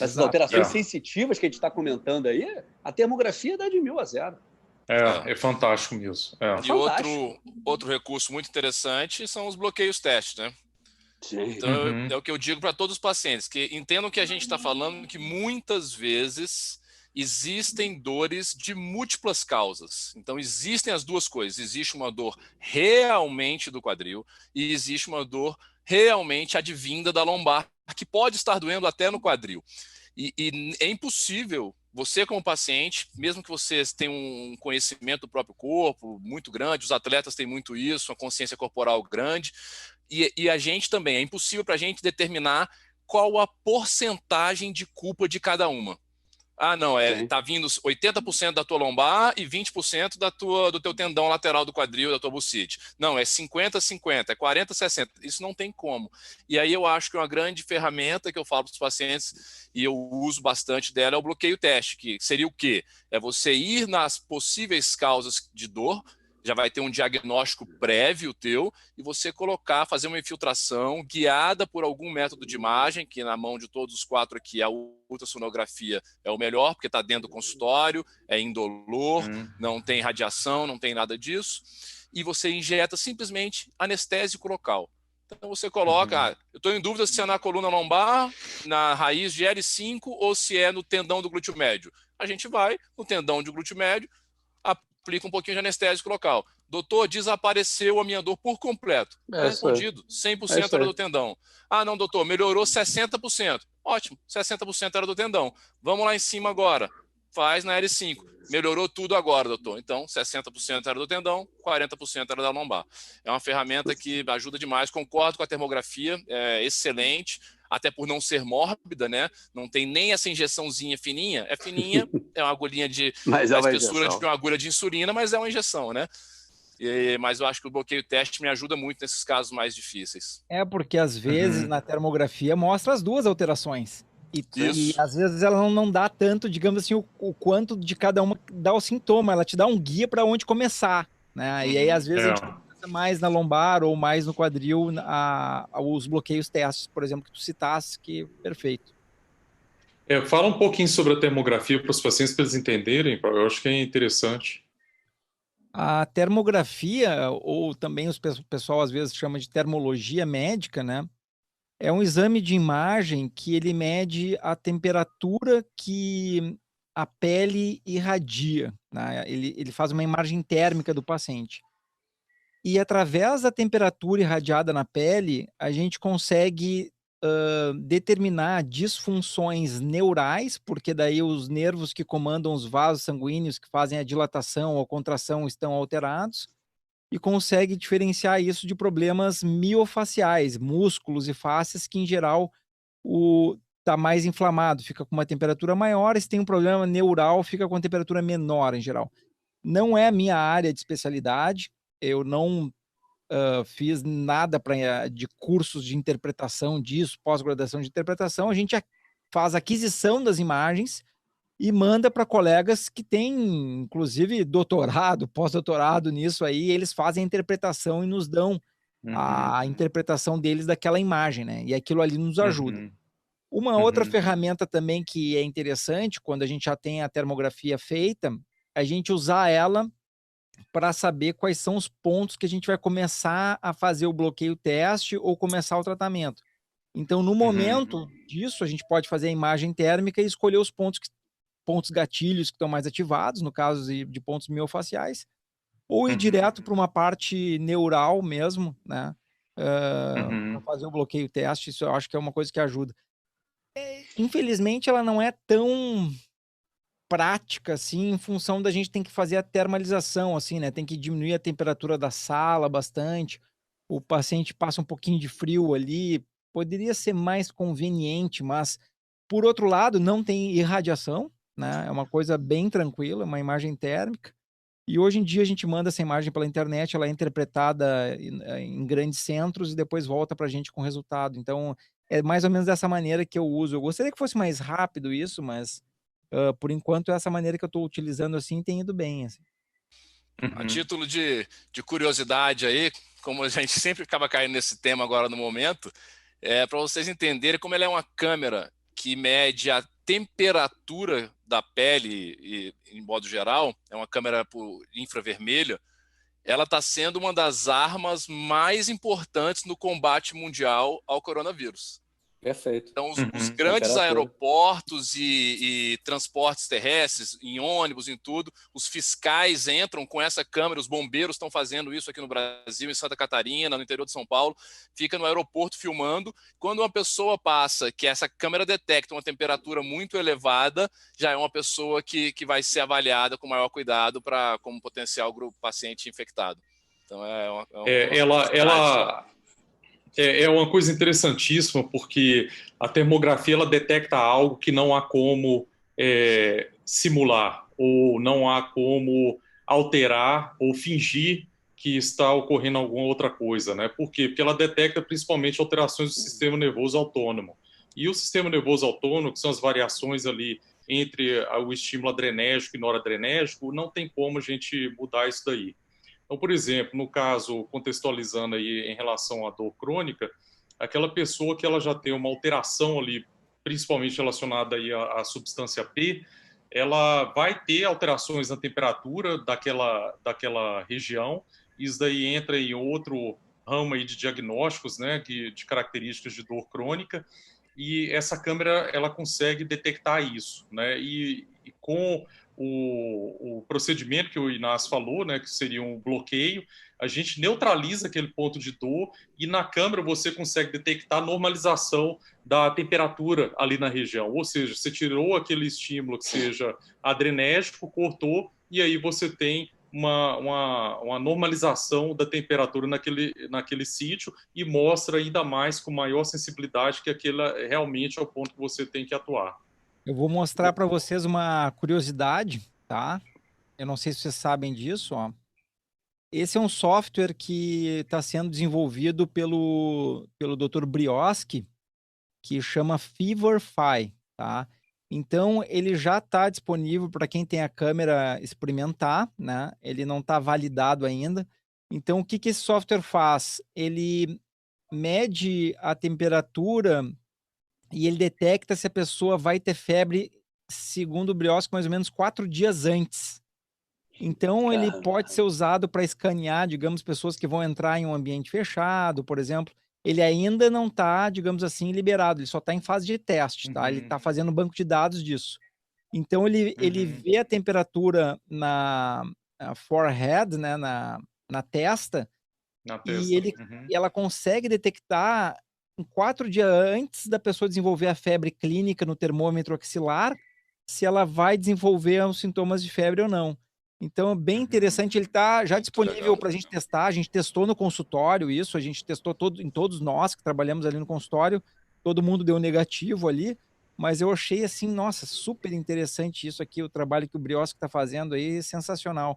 Essas alterações sensitivas que a gente está comentando aí, a termografia dá de 1.000 a 0. É fantástico mesmo. E outro recurso muito interessante são os bloqueios testes, né? Então, é o que eu digo para todos os pacientes, que entendam que a gente está falando que muitas vezes existem dores de múltiplas causas. Então, existem as duas coisas. Existe uma dor realmente do quadril e existe uma dor realmente advinda da lombar, que pode estar doendo até no quadril. E é impossível, você como paciente, mesmo que você tenha um conhecimento do próprio corpo muito grande, os atletas têm muito isso, uma consciência corporal grande, e a gente também, é impossível para a gente determinar qual a porcentagem de culpa de cada uma. Ah, não, tá vindo 80% da tua lombar e 20% do teu tendão lateral do quadril, da tua bursite. Não, é 50-50, é 40-60. Isso não tem como. E aí eu acho que uma grande ferramenta que eu falo para os pacientes, e eu uso bastante dela, é o bloqueio teste, que seria o quê? É você ir nas possíveis causas de dor, já vai ter um diagnóstico prévio teu, e você fazer uma infiltração guiada por algum método de imagem, que na mão de todos os 4 aqui, a ultrassonografia é o melhor, porque está dentro do consultório, é indolor, não tem radiação, não tem nada disso, e você injeta simplesmente anestésico local. Então você coloca, eu estou em dúvida se é na coluna lombar, na raiz de L5 ou se é no tendão do glúteo médio. A gente vai no tendão de glúteo médio, aplica um pouquinho de anestésico local. Doutor, desapareceu a minha dor por completo. Respondido, 100% era do tendão. Ah, não, doutor, melhorou 60%. Ótimo, 60% era do tendão. Vamos lá em cima agora. Faz na L5. melhorou tudo agora, doutor. Então, 60% era do tendão, 40% era da lombar. É uma ferramenta que ajuda demais. Concordo com a termografia, é excelente, até por não ser mórbida, né? Não tem nem essa injeçãozinha fininha. É fininha, é uma agulhinha Mas é da uma espessura de injeção. uma agulha de insulina, mas é uma injeção, né? Mas eu acho que o bloqueio teste me ajuda muito nesses casos mais difíceis. É porque às vezes na termografia mostra as duas alterações. E Isso. às vezes ela não dá tanto, digamos assim, o quanto de cada uma dá o sintoma, ela te dá um guia para onde começar, né? E aí às vezes a gente começa mais na lombar ou mais no quadril os bloqueios testes, por exemplo, que tu citasse, que perfeito. Fala um pouquinho sobre a termografia para os pacientes para eles entenderem, eu acho que é interessante. A termografia, ou também o pessoal às vezes chama de termologia médica, né? É um exame de imagem que ele mede a temperatura que a pele irradia, né? Ele faz uma imagem térmica do paciente. E através da temperatura irradiada na pele, a gente consegue determinar disfunções neurais, porque daí os nervos que comandam os vasos sanguíneos, que fazem a dilatação ou contração, estão alterados, e consegue diferenciar isso de problemas miofaciais, músculos e faces, que em geral tá mais inflamado, fica com uma temperatura maior, e se tem um problema neural, fica com a temperatura menor em geral. Não é a minha área de especialidade, eu não fiz nada de cursos de interpretação disso, pós-graduação de interpretação, a gente faz aquisição das imagens e manda para colegas que têm, inclusive, doutorado, pós-doutorado nisso aí, eles fazem a interpretação e nos dão a interpretação deles daquela imagem, né? E aquilo ali nos ajuda. Uma outra ferramenta também que é interessante, quando a gente já tem a termografia feita, a gente usar ela para saber quais são os pontos que a gente vai começar a fazer o bloqueio teste ou começar o tratamento. Então, no momento disso, a gente pode fazer a imagem térmica e escolher os pontos gatilhos que estão mais ativados, no caso de pontos miofaciais, ou ir direto para uma parte neural mesmo, né? Para fazer o bloqueio teste. Isso eu acho que é uma coisa que ajuda. Infelizmente, ela não é tão prática, assim, em função da gente tem que fazer a termalização, assim, né? Tem que diminuir a temperatura da sala bastante. O paciente passa um pouquinho de frio ali. Poderia ser mais conveniente, mas, por outro lado, não tem irradiação, né? É uma coisa bem tranquila, uma imagem térmica. E hoje em dia a gente manda essa imagem pela internet, ela é interpretada em grandes centros e depois volta para a gente com resultado. Então, é mais ou menos dessa maneira que eu uso. Eu gostaria que fosse mais rápido isso, mas por enquanto é essa maneira que eu estou utilizando assim, tem ido bem. Assim. A título de curiosidade aí, como a gente sempre acaba caindo nesse tema agora no momento, para vocês entenderem como ela é uma câmera que mede a temperatura da pele, e, em modo geral, é uma câmera por infravermelho, ela está sendo uma das armas mais importantes no combate mundial ao coronavírus. Perfeito. Então, os grandes aeroportos e transportes terrestres, em ônibus, em tudo, os fiscais entram com essa câmera, os bombeiros estão fazendo isso aqui no Brasil, em Santa Catarina, no interior de São Paulo, fica no aeroporto filmando. Quando uma pessoa passa, que essa câmera detecta uma temperatura muito elevada, já é uma pessoa que vai ser avaliada com maior cuidado como potencial grupo paciente infectado. Então, é uma coisa interessantíssima, porque a termografia ela detecta algo que não há como simular, ou não há como alterar ou fingir que está ocorrendo alguma outra coisa, né? Por quê? Porque ela detecta principalmente alterações do sistema nervoso autônomo. E o sistema nervoso autônomo, que são as variações ali entre o estímulo adrenérgico e noradrenérgico, não tem como a gente mudar isso daí. Então, por exemplo, no caso, contextualizando aí em relação à dor crônica, aquela pessoa que ela já tem uma alteração ali, principalmente relacionada aí à substância P, ela vai ter alterações na temperatura daquela região. Isso daí entra em outro ramo aí de diagnósticos, né, de características de dor crônica, e essa câmera ela consegue detectar isso, né, e com o procedimento que o Inácio falou, né, que seria um bloqueio, a gente neutraliza aquele ponto de dor e na câmera você consegue detectar a normalização da temperatura ali na região. Ou seja, você tirou aquele estímulo que seja adrenérgico, cortou, e aí você tem uma normalização da temperatura naquele sítio e mostra ainda mais com maior sensibilidade que aquele realmente é o ponto que você tem que atuar. Eu vou mostrar para vocês uma curiosidade, tá? Eu não sei se vocês sabem disso, ó. Esse é um software que está sendo desenvolvido pelo Dr. Brioski, que chama Feverfy, tá? Então, ele já está disponível para quem tem a câmera experimentar, né? Ele não está validado ainda. Então, o que esse software faz? Ele mede a temperatura e ele detecta se a pessoa vai ter febre, segundo o Brioski, mais ou menos 4 dias antes. Então, ele pode ser usado para escanear, digamos, pessoas que vão entrar em um ambiente fechado, por exemplo. Ele ainda não está, digamos assim, liberado, ele só está em fase de teste, tá? Ele está fazendo um banco de dados disso. Então, ele vê a temperatura na forehead, né, na testa, e ela consegue detectar 4 dias antes da pessoa desenvolver a febre clínica no termômetro axilar, se ela vai desenvolver os sintomas de febre ou não. Então, é bem interessante, ele está já disponível para a gente testar, a gente testou no consultório isso, a gente testou em todos nós que trabalhamos ali no consultório, todo mundo deu negativo ali, mas eu achei assim, nossa, super interessante isso aqui, o trabalho que o Brioski está fazendo aí, sensacional.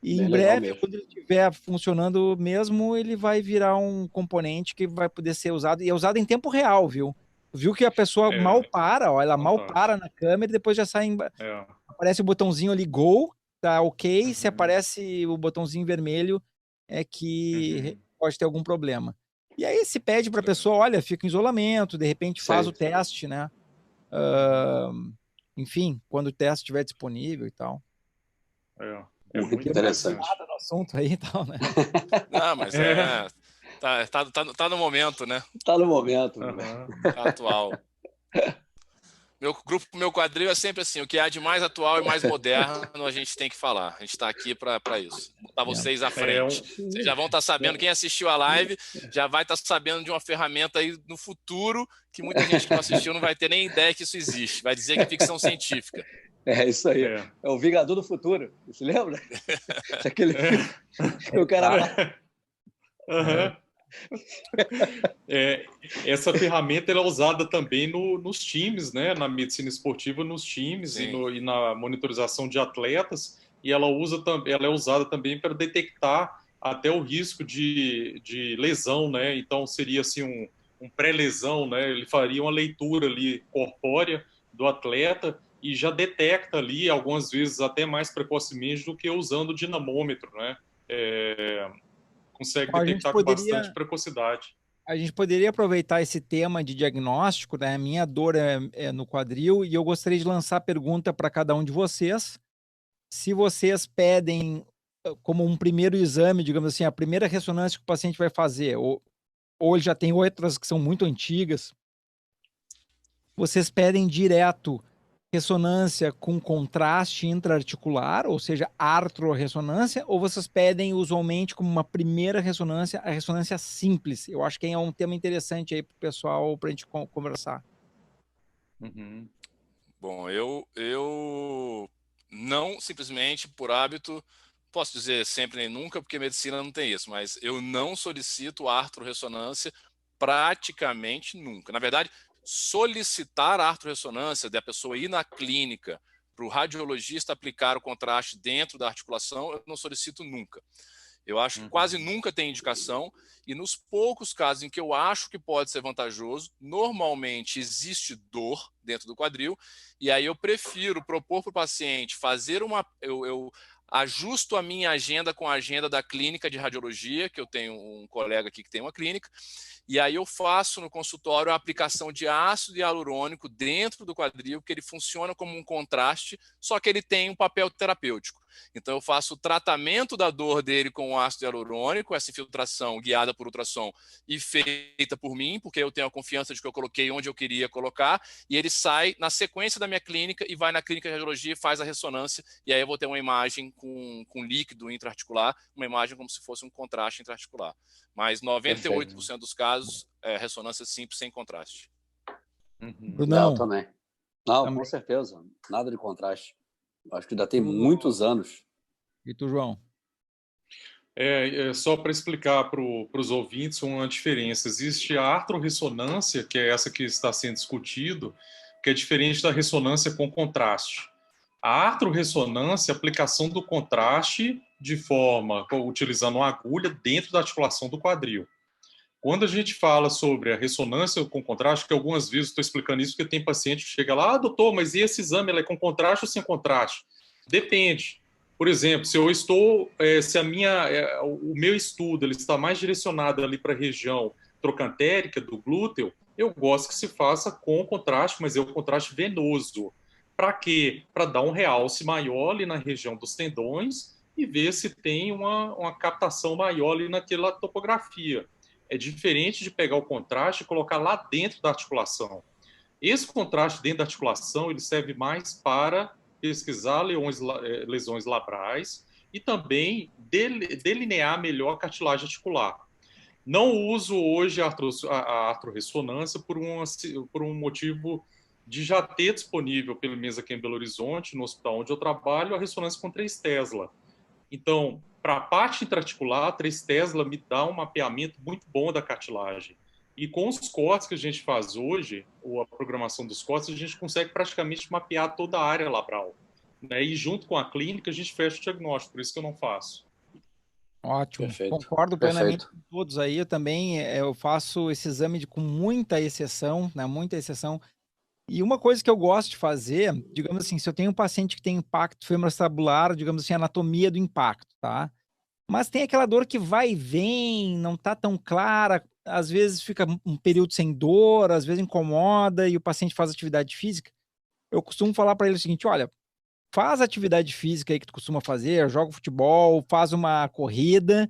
E em breve, quando ele estiver funcionando mesmo, ele vai virar um componente que vai poder ser usado, e é usado em tempo real, viu? Viu que a pessoa mal para, ó, ela mal para na câmera e depois já sai, aparece o botãozinho ali, Go, tá ok, se aparece o botãozinho vermelho, é que pode ter algum problema. E aí se pede para a pessoa, olha, fica em isolamento, de repente faz o teste, né? Enfim, quando o teste estiver disponível e tal. É muito interessante. No assunto aí e tal, né? Não, mas tá no momento, né? Tá no momento. Tá atual. Meu quadril é sempre assim, o que há de mais atual e mais moderno a gente tem que falar. A gente está aqui para isso, botar vocês à frente. Vocês já vão estar sabendo, quem assistiu a live já vai estar sabendo de uma ferramenta aí no futuro que muita gente que não assistiu não vai ter nem ideia que isso existe. Vai dizer que é ficção científica. É isso aí. É o Vingador do Futuro. Você lembra? Aquele filme. O cara... Essa ferramenta ela é usada também nos times, né? Na medicina esportiva, nos times e na monitorização de atletas, e ela é usada também para detectar até o risco de lesão, né? Então seria assim um pré-lesão, né? Ele faria uma leitura ali corpórea do atleta e já detecta ali, algumas vezes até mais precocemente do que usando o dinamômetro, né? Consegue detectar com bastante precocidade. A gente poderia aproveitar esse tema de diagnóstico, né? A minha dor é no quadril, e eu gostaria de lançar a pergunta para cada um de vocês. Se vocês pedem como um primeiro exame, digamos assim, a primeira ressonância que o paciente vai fazer, ou ele já tem outras que são muito antigas, vocês pedem direto ressonância com contraste intraarticular, ou seja, artrorressonância, ou vocês pedem usualmente como uma primeira ressonância, a ressonância simples? Eu acho que é um tema interessante aí para o pessoal, para a gente conversar. Bom, eu não simplesmente por hábito, posso dizer sempre nem nunca, porque medicina não tem isso, mas eu não solicito artrorressonância praticamente nunca. Na verdade, solicitar a artrorressonância da pessoa ir na clínica para o radiologista aplicar o contraste dentro da articulação, eu não solicito nunca. Eu acho que quase nunca tem indicação, e nos poucos casos em que eu acho que pode ser vantajoso, normalmente existe dor dentro do quadril, e aí eu prefiro propor para o paciente fazer eu ajusto a minha agenda com a agenda da clínica de radiologia, que eu tenho um colega aqui que tem uma clínica, e aí eu faço no consultório a aplicação de ácido hialurônico dentro do quadril, que ele funciona como um contraste, só que ele tem um papel terapêutico. Então, eu faço o tratamento da dor dele com o ácido hialurônico, essa infiltração guiada por ultrassom e feita por mim, porque eu tenho a confiança de que eu coloquei onde eu queria colocar, e ele sai na sequência da minha clínica e vai na clínica de radiologia e faz a ressonância, e aí eu vou ter uma imagem com líquido intraarticular, uma imagem como se fosse um contraste intraarticular. Mas 98% dos casos é ressonância simples sem contraste. Brunão, Eu também. Não, também. com certeza. Nada de contraste. Acho que ainda tem muitos anos. E tu, João? Só para explicar para os ouvintes uma diferença. Existe a artrorressonância, que é essa que está sendo discutido, que é diferente da ressonância com contraste. A artrorressonância é a aplicação do contraste de forma, utilizando uma agulha dentro da articulação do quadril. Quando a gente fala sobre a ressonância com contraste, que algumas vezes estou explicando isso porque tem paciente que chega lá, doutor, mas e esse exame, ele é com contraste ou sem contraste? Depende. Por exemplo, se eu estou, se o meu estudo ele está mais direcionado ali para a região trocantérica do glúteo, eu gosto que se faça com contraste, mas é o contraste venoso. Para quê? Para dar um realce maior ali na região dos tendões e ver se tem uma captação maior ali naquela topografia. É diferente de pegar o contraste e colocar lá dentro da articulação. Esse contraste dentro da articulação ele serve mais para pesquisar lesões labrais e também delinear melhor a cartilagem articular. Não uso hoje a artrorressonância por um motivo de já ter disponível, pelo menos aqui em Belo Horizonte, no hospital onde eu trabalho, a ressonância com 3 Tesla. Então, para a parte intraarticular, 3 Tesla me dá um mapeamento muito bom da cartilagem. E com os cortes que a gente faz hoje, ou a programação dos cortes, a gente consegue praticamente mapear toda a área labral. Né? E junto com a clínica, a gente fecha o diagnóstico, por isso que eu não faço. Ótimo. Perfeito. Concordo plenamente Perfeito. com todos aí. Eu também eu faço esse exame com muita exceção, né? Muita exceção. E uma coisa que eu gosto de fazer, digamos assim, se eu tenho um paciente que tem impacto femoroacetabular, digamos assim, anatomia do impacto, tá? Mas tem aquela dor que vai e vem, não tá tão clara, às vezes fica um período sem dor, às vezes incomoda e o paciente faz atividade física. Eu costumo falar para ele o seguinte, olha, faz a atividade física aí que tu costuma fazer, joga futebol, faz uma corrida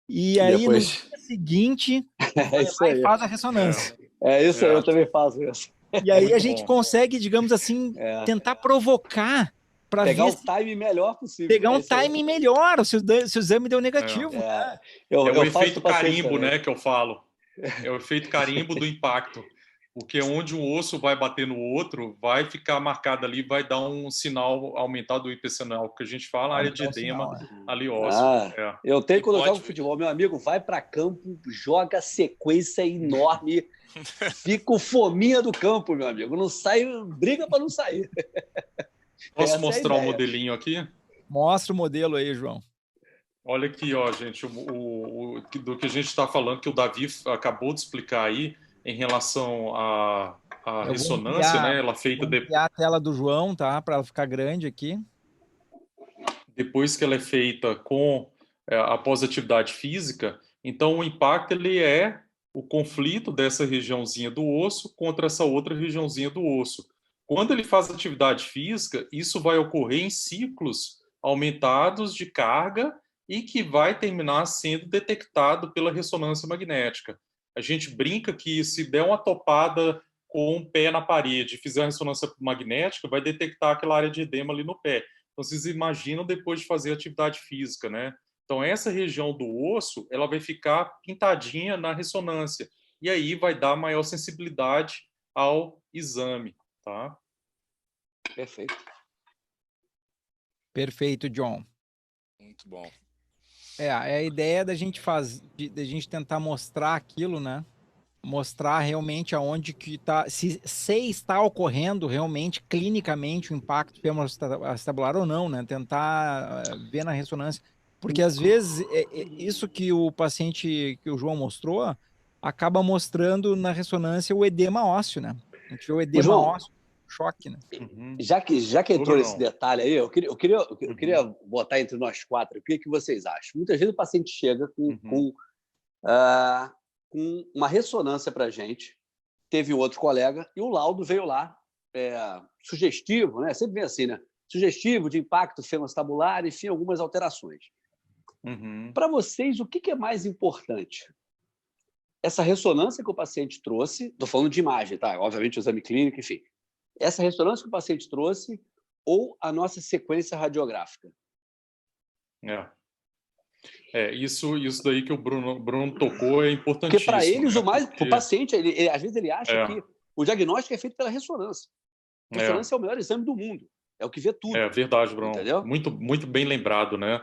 e aí Depois... no dia seguinte vai lá e faz a ressonância. É isso aí, eu também faço isso. E aí a gente consegue, digamos assim, tentar provocar para pegar ver o time melhor possível. Pegar um time melhor, se o exame deu negativo. É o efeito carimbo, né, que eu falo. É o efeito carimbo do impacto. Porque onde um osso vai bater no outro, vai ficar marcado ali, vai dar um sinal aumentado do hipersenal, que a gente fala, área de edema ali ósseo. Eu tenho quando eu jogo futebol, meu amigo, vai para campo, joga sequência enorme, fica fominha do campo, meu amigo. Não sai, briga para não sair. Posso mostrar um modelinho aqui? Mostra o modelo aí, João. Olha aqui, ó, gente, do que a gente está falando, que o Davi acabou de explicar aí, em relação à ressonância, né? Ela feita depois. A tela do João, tá? Para ela ficar grande aqui. Depois que ela é feita com após atividade física, então o impacto ele é o conflito dessa regiãozinha do osso contra essa outra regiãozinha do osso. Quando ele faz atividade física, isso vai ocorrer em ciclos aumentados de carga e que vai terminar sendo detectado pela ressonância magnética. A gente brinca que se der uma topada com o pé na parede e fizer a ressonância magnética, vai detectar aquela área de edema ali no pé. Então, vocês imaginam depois de fazer atividade física, né? Então, essa região do osso, ela vai ficar pintadinha na ressonância. E aí vai dar maior sensibilidade ao exame, tá? Perfeito. Perfeito, John. Muito bom. A ideia da gente da gente tentar mostrar aquilo, né? Mostrar realmente aonde que está, se está ocorrendo realmente clinicamente o impacto femoroacetabular ou não, né? Tentar ver na ressonância, porque às vezes isso que o paciente, que o João mostrou, acaba mostrando na ressonância o edema ósseo, né? A gente vê o edema ósseo, choque, né? Já que entrou nesse detalhe aí, eu queria botar entre nós quatro, o que vocês acham? Muitas vezes o paciente chega com uma ressonância para a gente, teve um outro colega, e o laudo veio lá, sugestivo, né? Sempre vem assim, né? sugestivo, de impacto femoroacetabular, enfim, algumas alterações. Para vocês, o que é mais importante? Essa ressonância que o paciente trouxe, estou falando de imagem, tá? Obviamente o exame clínico, enfim. Essa ressonância que o paciente trouxe ou a nossa sequência radiográfica? Isso daí que o Bruno tocou é importantíssimo. Porque para eles, né? o paciente, às vezes ele acha que o diagnóstico é feito pela ressonância. A ressonância é o melhor exame do mundo. É o que vê tudo. É verdade, Bruno. Entendeu? Muito, muito bem lembrado, né?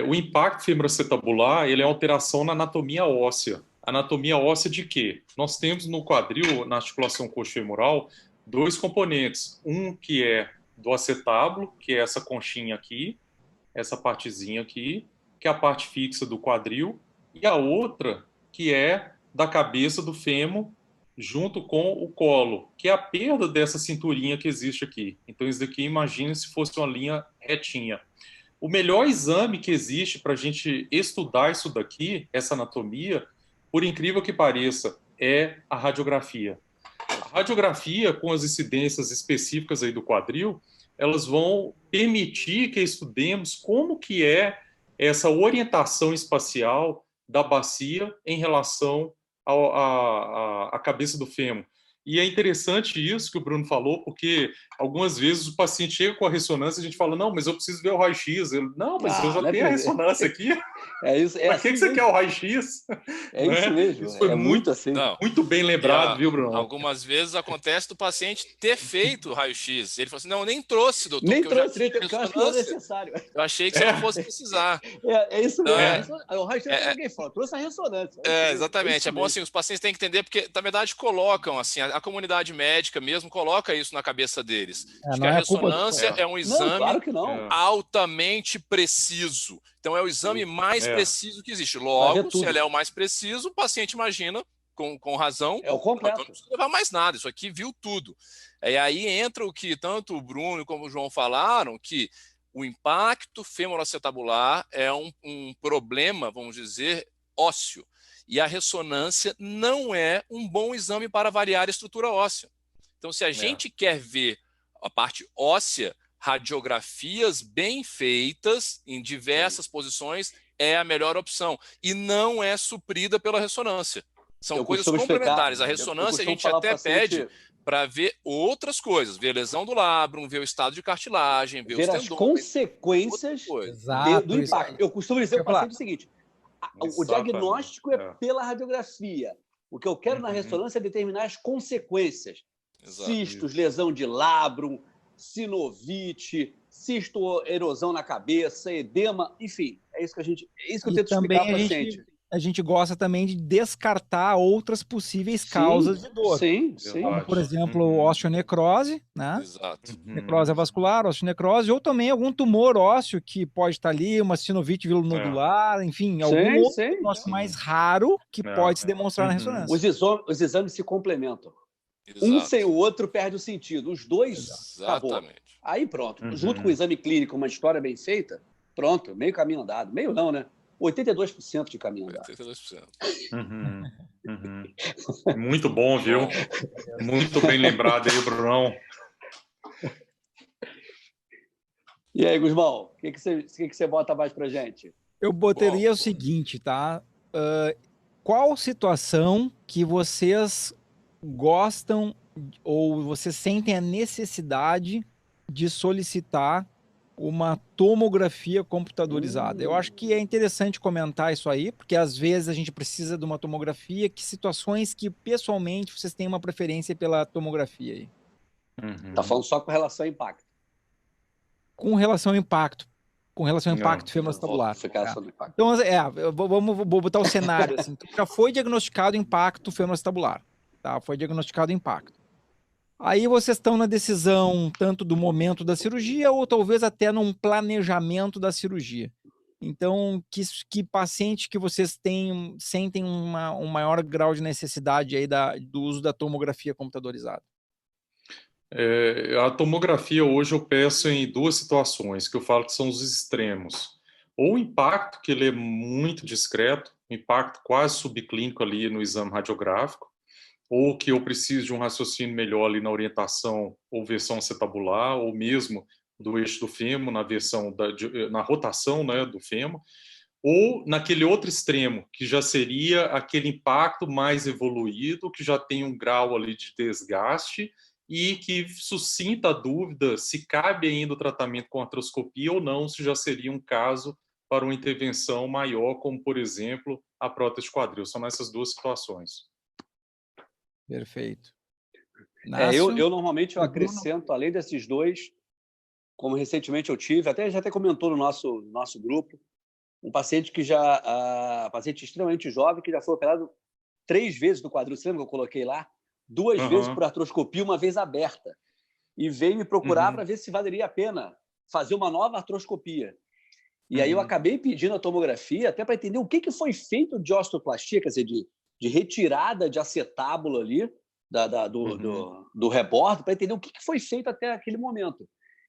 O impacto femoroacetabular, ele é alteração na anatomia óssea. Anatomia óssea de quê? Nós temos no quadril, na articulação coxofemoral, 2 componentes. Um que é do acetábulo, que é essa conchinha aqui, essa partezinha aqui, que é a parte fixa do quadril, e a outra que é da cabeça do fêmur junto com o colo, que é a perda dessa cinturinha que existe aqui. Então, isso daqui, imagine se fosse uma linha retinha. O melhor exame que existe para a gente estudar isso daqui, essa anatomia, por incrível que pareça, é a radiografia. A radiografia, com as incidências específicas aí do quadril, elas vão permitir que estudemos como que é essa orientação espacial da bacia em relação à cabeça do fêmur. E é interessante isso que o Bruno falou, porque algumas vezes o paciente chega com a ressonância e a gente fala, não, mas eu preciso ver o raio-x. Ele, não, mas eu já tenho a ressonância aqui. É isso. Para que você quer o raio-x? É isso mesmo. Isso foi muito assim. Muito bem lembrado, viu, Bruno? Algumas vezes acontece do paciente ter feito o raio-x. Ele falou assim, não, eu nem trouxe, doutor. Nem trouxe, porque eu acho que não é necessário. Eu achei que você não fosse precisar. É isso mesmo. O raio-x ninguém fala, trouxe a ressonância. Exatamente. É bom assim, os pacientes têm que entender, porque, na verdade, colocam, assim, a comunidade médica mesmo coloca isso na cabeça deles. De que a ressonância é um exame claro que não. altamente preciso. Então, é o exame mais preciso que existe. Logo, se ele é o mais preciso, o paciente imagina, com razão, é o completo. Não precisa levar mais nada, isso aqui viu tudo. E aí entra o que tanto o Bruno como o João falaram, que o impacto femoroacetabular é um problema, vamos dizer, ósseo. E a ressonância não é um bom exame para avaliar a estrutura óssea. Então, se a gente quer ver a parte óssea, radiografias bem feitas em diversas posições é a melhor opção. E não é suprida pela ressonância. São coisas complementares. A ressonância a gente até pede para ver outras coisas. Ver lesão do labrum, ver o estado de cartilagem, ver os tendões. As consequências do impacto. Eu costumo dizer para o paciente o seguinte, o diagnóstico é pela radiografia. O que eu quero na ressonância é determinar as consequências. Cistos, lesão de labrum, sinovite, cisto-erosão na cabeça, edema, enfim, é isso que eu tento explicar para o paciente. A gente gosta também de descartar outras possíveis causas de dor. Sim. Como, por exemplo, osteonecrose, né? Exato. Necrose vascular, osteonecrose, ou também algum tumor ósseo que pode estar ali, uma sinovite vilonodular, enfim, algum outro diagnóstico mais raro que pode se demonstrar na ressonância. Os exames se complementam. Exato. Um sem o outro perde o sentido. Os dois, acabou. Aí pronto. Junto com o exame clínico, uma história bem feita, pronto, meio caminho andado. Meio não, né? 82% de caminho andado. 82%. Muito bom, viu? Muito bem lembrado aí, Brunão. E aí, Guzmão, o que você bota mais pra gente? Eu botaria o seguinte, tá? Qual situação que vocês gostam ou vocês sentem a necessidade de solicitar uma tomografia computadorizada? Eu acho que é interessante comentar isso aí, porque às vezes a gente precisa de uma tomografia. Que situações que pessoalmente vocês têm uma preferência pela tomografia aí? Tá falando só com relação ao impacto? Com relação ao impacto. Com relação ao impacto femoroacetabular. Então, vou botar o cenário assim. Então, já foi diagnosticado impacto femoroacetabular. Tá? Foi diagnosticado impacto. Aí vocês estão na decisão tanto do momento da cirurgia ou talvez até num planejamento da cirurgia. Então, que paciente que vocês sentem um maior grau de necessidade aí do uso da tomografia computadorizada? A tomografia hoje eu peço em duas situações, que eu falo que são os extremos. Ou o impacto, que ele é muito discreto, impacto quase subclínico ali no exame radiográfico, ou que eu preciso de um raciocínio melhor ali na orientação ou versão acetabular, ou mesmo do eixo do fêmur, na rotação, né, do fêmur, ou naquele outro extremo, que já seria aquele impacto mais evoluído, que já tem um grau ali de desgaste e que suscita a dúvida se cabe ainda o tratamento com artroscopia ou não, se já seria um caso para uma intervenção maior, como, por exemplo, a prótese de quadril. São essas duas situações. Perfeito. Eu normalmente acrescento, além desses dois, como recentemente eu tive, já até comentou no nosso grupo, um paciente paciente extremamente jovem, que já foi operado 3 vezes no quadril. Você lembra que eu coloquei lá? 2 vezes por artroscopia, uma vez aberta. E veio me procurar para ver se valeria a pena fazer uma nova artroscopia. E aí eu acabei pedindo a tomografia até para entender o que foi feito de osteoplastia, quer dizer, de retirada de acetábulo ali, do rebordo, para entender o que foi feito até aquele momento.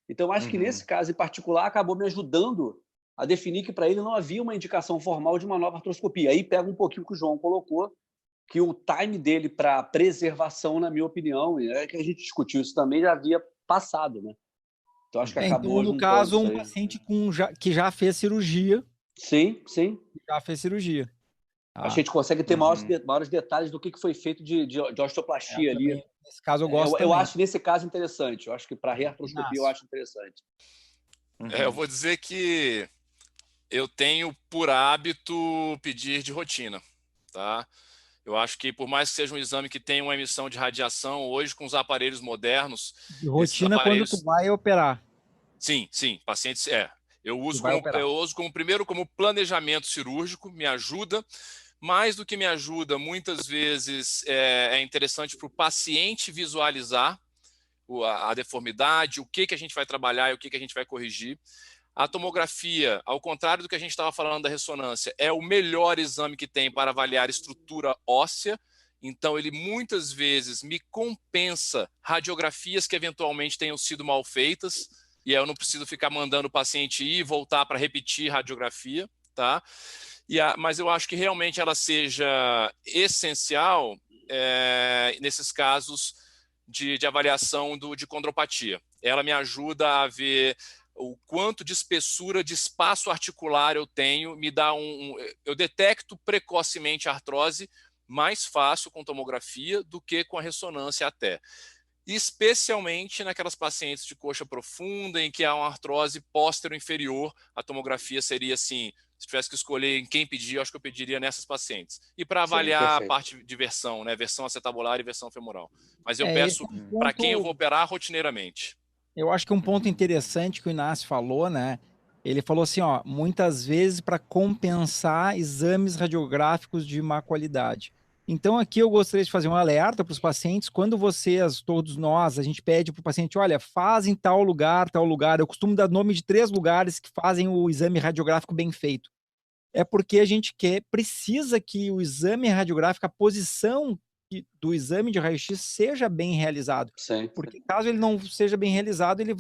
Então, acho que nesse caso em particular acabou me ajudando a definir que para ele não havia uma indicação formal de uma nova artroscopia. Aí pega um pouquinho o que o João colocou, que o time dele para preservação, na minha opinião, e é que a gente discutiu isso também, já havia passado, né? Então, acho que acabou então, no caso, um paciente que já fez cirurgia. Sim. Já fez cirurgia. A gente consegue ter maiores detalhes do que foi feito de osteoplastia ali. Também, nesse caso, eu gosto eu acho, nesse caso, interessante. Eu acho que para reartroscopia eu acho interessante. Eu vou dizer que eu tenho por hábito pedir de rotina, tá? Eu acho que, por mais que seja um exame que tenha uma emissão de radiação, hoje, com os aparelhos modernos... De rotina quando tu vai operar. Sim, pacientes... Eu uso primeiro como planejamento cirúrgico, me ajuda. Mais do que me ajuda, muitas vezes é interessante para o paciente visualizar a deformidade, o que a gente vai trabalhar e o que a gente vai corrigir. A tomografia, ao contrário do que a gente estava falando da ressonância, é o melhor exame que tem para avaliar estrutura óssea. Então, ele muitas vezes me compensa radiografias que eventualmente tenham sido mal feitas, e aí eu não preciso ficar mandando o paciente ir e voltar para repetir radiografia, tá? Mas eu acho que realmente ela seja essencial nesses casos de avaliação de condropatia. Ela me ajuda a ver o quanto de espessura de espaço articular eu tenho, eu detecto precocemente a artrose mais fácil com tomografia do que com a ressonância até. Especialmente naquelas pacientes de coxa profunda em que há uma artrose póstero-inferior, a tomografia seria assim, se tivesse que escolher em quem pedir, eu acho que eu pediria nessas pacientes. E para avaliar a parte de versão, né, versão acetabular e versão femoral. Mas eu peço para quem eu vou operar rotineiramente. Eu acho que um ponto interessante que o Inácio falou, né? Ele falou assim, ó, muitas vezes para compensar exames radiográficos de má qualidade. Então, aqui eu gostaria de fazer um alerta para os pacientes. Quando vocês, todos nós, a gente pede para o paciente, olha, faz em tal lugar, tal lugar. Eu costumo dar nome de 3 lugares que fazem o exame radiográfico bem feito. É porque a gente precisa que o exame radiográfico, a posição do exame de raio-x seja bem realizado. Porque caso ele não seja bem realizado, ele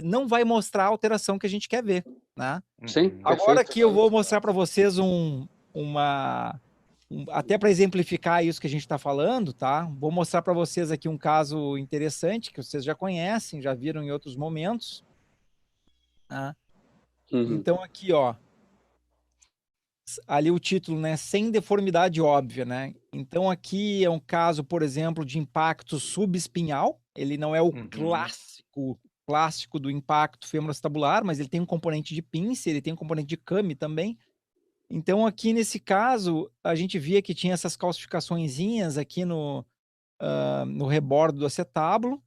não vai mostrar a alteração que a gente quer ver, né? Agora aqui eu vou mostrar para vocês até para exemplificar isso que a gente está falando, tá? Vou mostrar para vocês aqui um caso interessante que vocês já conhecem, já viram em outros momentos. Tá? Então aqui, ó, ali o título, né? Sem deformidade óbvia, né? Então aqui é um caso, por exemplo, de impacto subespinhal. Ele não é o clássico do impacto femoroacetabular, mas ele tem um componente de pince, ele tem um componente de CAMI também. Então aqui nesse caso, a gente via que tinha essas calcificaçõezinhas aqui no rebordo do acetábulo.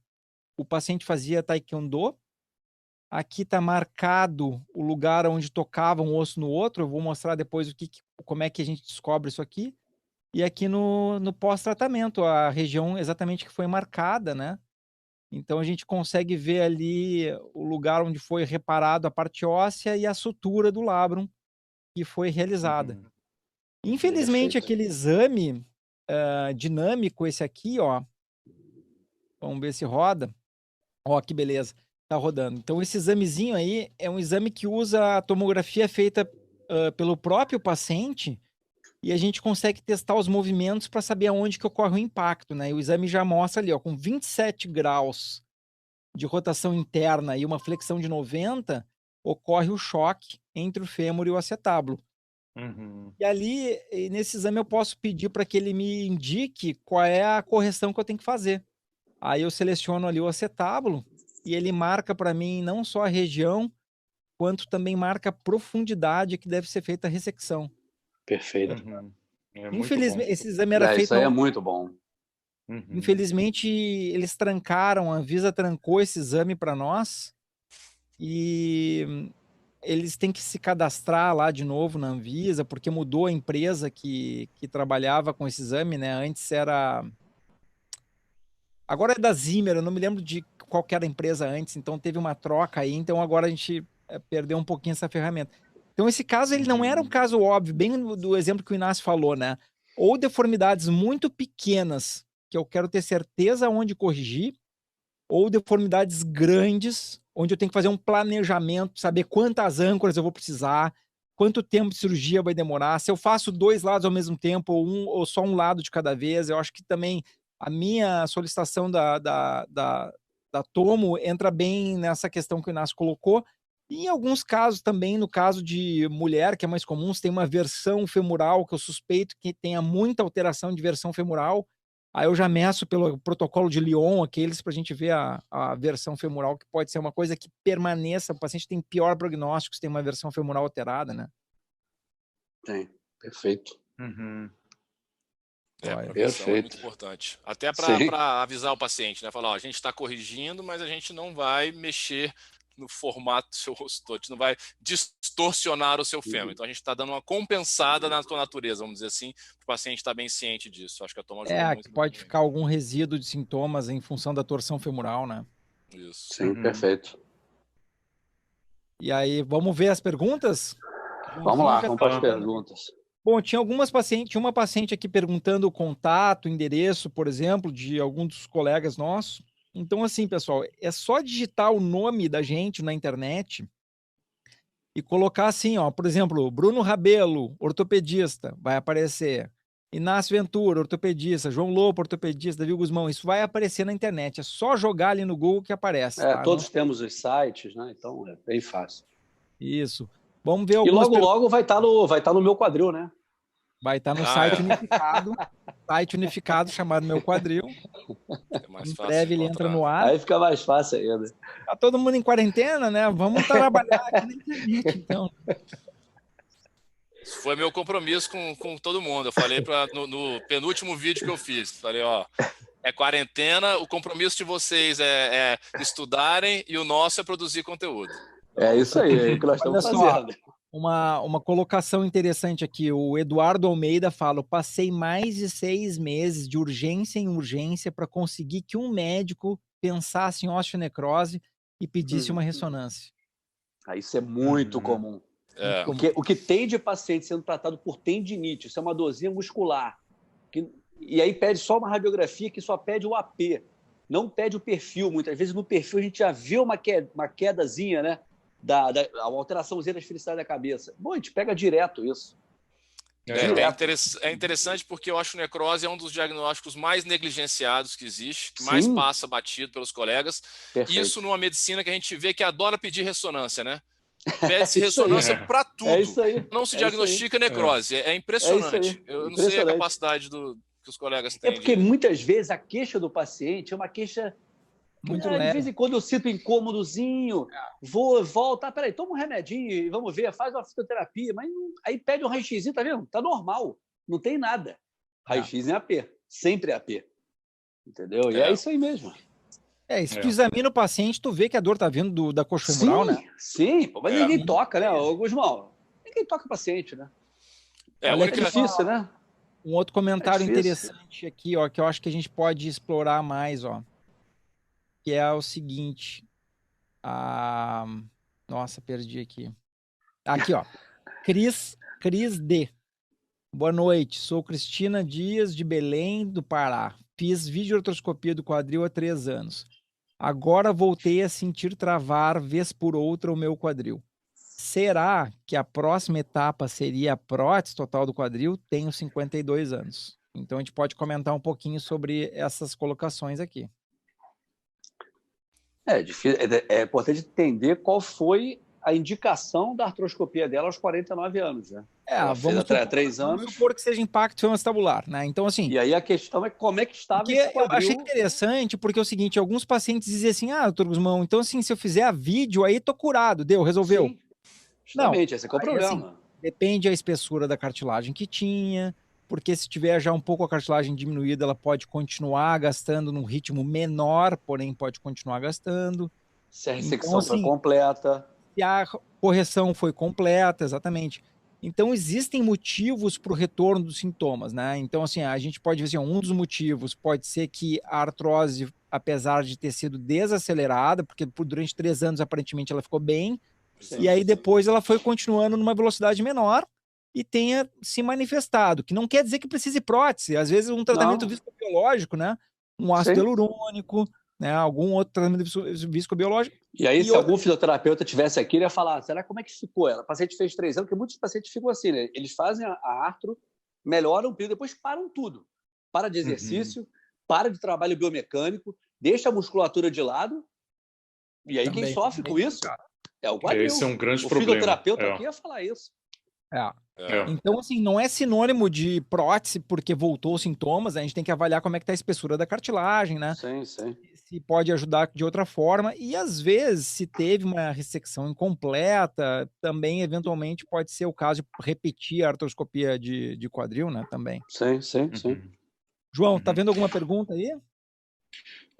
O paciente fazia taekwondo. Aqui está marcado o lugar onde tocava um osso no outro. Eu vou mostrar depois como é que a gente descobre isso aqui. E aqui no pós-tratamento, a região exatamente que foi marcada, né? Então a gente consegue ver ali o lugar onde foi reparado a parte óssea e a sutura do labrum que foi realizada. Infelizmente, aquele exame dinâmico, esse aqui, ó, vamos ver se roda. Ó, que beleza. Tá rodando. Então, esse examezinho aí é um exame que usa a tomografia feita pelo próprio paciente e a gente consegue testar os movimentos para saber aonde que ocorre o impacto, né? E o exame já mostra ali, ó, com 27 graus de rotação interna e uma flexão de 90, ocorre o choque entre o fêmur e o acetábulo. E ali, nesse exame, eu posso pedir para que ele me indique qual é a correção que eu tenho que fazer. Aí eu seleciono ali o acetábulo e ele marca para mim não só a região, quanto também marca a profundidade que deve ser feita a ressecção. Perfeito. É muito Infelizmente, bom. esse exame era feito... Isso aí é muito bom. Infelizmente, eles trancaram, a Anvisa trancou esse exame para nós e eles têm que se cadastrar lá de novo na Anvisa, porque mudou a empresa que trabalhava com esse exame, né? Antes era... Agora é da Zimmer, eu não me lembro de qual que era a empresa antes, então teve uma troca aí, então agora a gente perdeu um pouquinho essa ferramenta. Então esse caso, ele não era um caso óbvio, bem do exemplo que o Inácio falou, né? Ou deformidades muito pequenas, que eu quero ter certeza onde corrigir, ou deformidades grandes, onde eu tenho que fazer um planejamento, saber quantas âncoras eu vou precisar, quanto tempo de cirurgia vai demorar, se eu faço 2 lados ao mesmo tempo, ou só um lado de cada vez. Eu acho que também a minha solicitação da Tomo entra bem nessa questão que o Inácio colocou. E em alguns casos também, no caso de mulher, que é mais comum, se tem uma versão femoral, que eu suspeito que tenha muita alteração de versão femoral, aí eu já meço pelo protocolo de Lyon, aqueles, para a gente ver a versão femoral, que pode ser uma coisa que permaneça. O paciente tem pior prognóstico se tem uma versão femoral alterada, né? Tem, perfeito. A prevenção Perfeito. é muito importante. Até para avisar o paciente, né? Falar, ó, a gente está corrigindo, mas a gente não vai mexer no formato do seu rosto, a gente não vai distorcionar o seu fêmur. Então a gente está dando uma compensada na sua natureza, vamos dizer assim, para o paciente estar bem ciente disso. Acho que a Toma ajuda muito. Que pode ficar algum resíduo de sintomas em função da torção femoral, né? Isso. Sim, perfeito. E aí, vamos ver as perguntas? Vamos lá, vamos para as perguntas. Bom, tinha uma paciente aqui perguntando o contato, o endereço, por exemplo, de algum dos colegas nossos. Então, assim, pessoal, é só digitar o nome da gente na internet e colocar assim, ó, por exemplo, Bruno Rabelo, ortopedista, vai aparecer. Inácio Ventura, ortopedista. João Lopo, ortopedista. Davi Guzmão. Isso vai aparecer na internet. É só jogar ali no Google que aparece. Tá? Todos temos os sites, né? Então é bem fácil. Isso. Vamos ver E logo vai estar no meu quadril, né? Vai estar no site unificado. Site unificado chamado Meu Quadril. É mais em fácil breve ele entra no ar. Aí fica mais fácil ainda. Tá todo mundo em quarentena, né? Vamos trabalhar aqui na internet, então. Isso foi meu compromisso com todo mundo. Eu falei no penúltimo vídeo que eu fiz. Falei, ó, é quarentena, o compromisso de vocês é estudarem e o nosso é produzir conteúdo. É isso aí, é o que nós estamos fazendo. Uma colocação interessante aqui. O Eduardo Almeida fala: eu passei mais de 6 meses de urgência em urgência para conseguir que um médico pensasse em osteonecrose e pedisse uma ressonância. Isso é muito comum. O que tem de paciente sendo tratado por tendinite, isso é uma dorzinha muscular. E aí pede só uma radiografia que só pede o AP, não pede o perfil. Muitas vezes no perfil a gente já vê uma quedazinha, né? Uma alteraçãozinha das felicidades da cabeça. Bom, a gente pega direto isso. É interessante porque eu acho que necrose é um dos diagnósticos mais negligenciados que existe, que mais passa batido pelos colegas. Perfeito. Isso numa medicina que a gente vê que adora pedir ressonância, né? Pede-se ressonância para tudo. É isso aí. Não se diagnostica necrose. É impressionante. Eu não sei a capacidade que os colegas têm. É porque muitas vezes a queixa do paciente é uma queixa muito leve. De vez em quando eu sinto incômodozinho, volto, peraí, toma um remedinho, vamos ver, faz uma fitoterapia, mas aí pede um raio-x, tá vendo? Tá normal, não tem nada. Raio-x em AP, sempre AP. Entendeu? E é isso aí mesmo. Se tu examina o paciente, tu vê que a dor tá vindo da coxa femoral, né? Sim, mas ninguém toca, né, Guzmão? Ninguém toca o paciente, né? Olha, é difícil, né? Um outro comentário interessante aqui, ó, que eu acho que a gente pode explorar mais, ó, que é o seguinte. Nossa, perdi aqui. Aqui, ó. Cris D. Boa noite, sou Cristina Dias, de Belém, do Pará. Fiz videoartroscopia do quadril há 3 anos. Agora voltei a sentir travar, vez por outra, o meu quadril. Será que a próxima etapa seria a prótese total do quadril? Tenho 52 anos. Então, a gente pode comentar um pouquinho sobre essas colocações aqui. É importante entender qual foi a indicação da artroscopia dela aos 49 anos, né? Ela fez há 3 anos. Vamos supor que seja impacto femoroacetabular, né? Então, assim... E aí a questão é como é que estava esse quadril. Eu achei interessante, porque é o seguinte, alguns pacientes dizem assim, doutor Guzmão, então assim, se eu fizer a vídeo, aí tô curado, resolveu. Sim, justamente, esse é o problema. Assim, depende da espessura da cartilagem que tinha, porque se tiver já um pouco a cartilagem diminuída, ela pode continuar gastando num ritmo menor, porém pode continuar gastando. Se a ressecção foi completa. Se a correção foi completa, exatamente. Então, existem motivos para o retorno dos sintomas, né? Então, assim, a gente pode ver assim, um dos motivos pode ser que a artrose, apesar de ter sido desacelerada, porque durante 3 anos, aparentemente, ela ficou bem, e aí depois ela foi continuando numa velocidade menor e tenha se manifestado, que não quer dizer que precise prótese, às vezes um tratamento viscobiológico, né? Um ácido hialurônico, né? Algum outro tratamento viscobiológico. E aí, se algum fisioterapeuta tivesse aqui, ele ia falar, será como é que ficou ela? O paciente fez 3 anos, porque muitos pacientes ficam assim, né? Eles fazem a artro, melhoram um período, depois param tudo. Para de exercício, para de trabalho biomecânico, deixa a musculatura de lado, e aí quem sofre com isso é o quadril. Esse é um grande problema. O fisioterapeuta aqui ia falar isso. Então, assim, não é sinônimo de prótese porque voltou os sintomas, a gente tem que avaliar como é que tá a espessura da cartilagem, né? Sim. Se pode ajudar de outra forma, e às vezes, se teve uma ressecção incompleta, também, eventualmente, pode ser o caso de repetir a artroscopia de quadril, né, também. Sim. João, tá vendo alguma pergunta aí?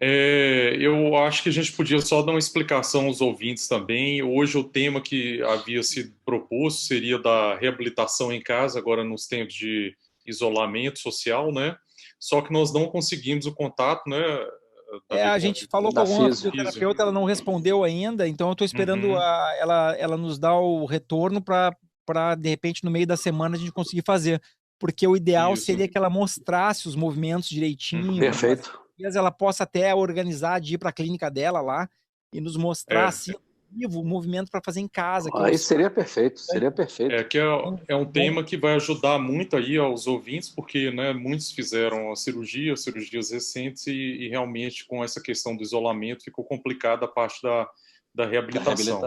Eu acho que a gente podia só dar uma explicação aos ouvintes também. Hoje o tema que havia sido proposto seria da reabilitação em casa, agora nos tempos de isolamento social, né? Só que nós não conseguimos o contato, né? A gente falou com alguma fisioterapeuta, ela não respondeu ainda, então eu estou esperando ela nos dar o retorno para, de repente, no meio da semana a gente conseguir fazer. Porque o ideal seria que ela mostrasse os movimentos direitinho. Perfeito. Ela possa até organizar de ir para a clínica dela lá e nos mostrar assim, o movimento para fazer em casa. Isso seria perfeito, É um tema que vai ajudar muito aí aos ouvintes, porque, né, muitos fizeram cirurgias recentes e realmente com essa questão do isolamento ficou complicada a parte da reabilitação.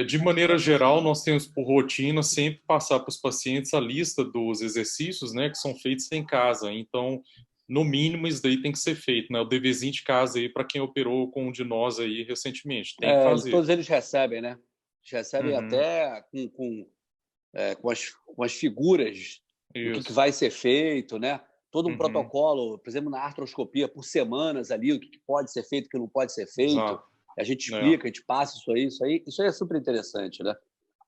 De maneira geral, nós temos por rotina sempre passar para os pacientes a lista dos exercícios, né, que são feitos em casa. Então, no mínimo, isso daí tem que ser feito, né? O deverzinho de casa aí para quem operou com um de nós aí recentemente. Tem que fazer. Todos eles recebem, né? Eles recebem até com as figuras do que vai ser feito, né? Todo um protocolo, por exemplo, na artroscopia, por semanas ali, o que pode ser feito, o que não pode ser feito. Exato. A gente explica, a gente passa isso aí é super interessante, né?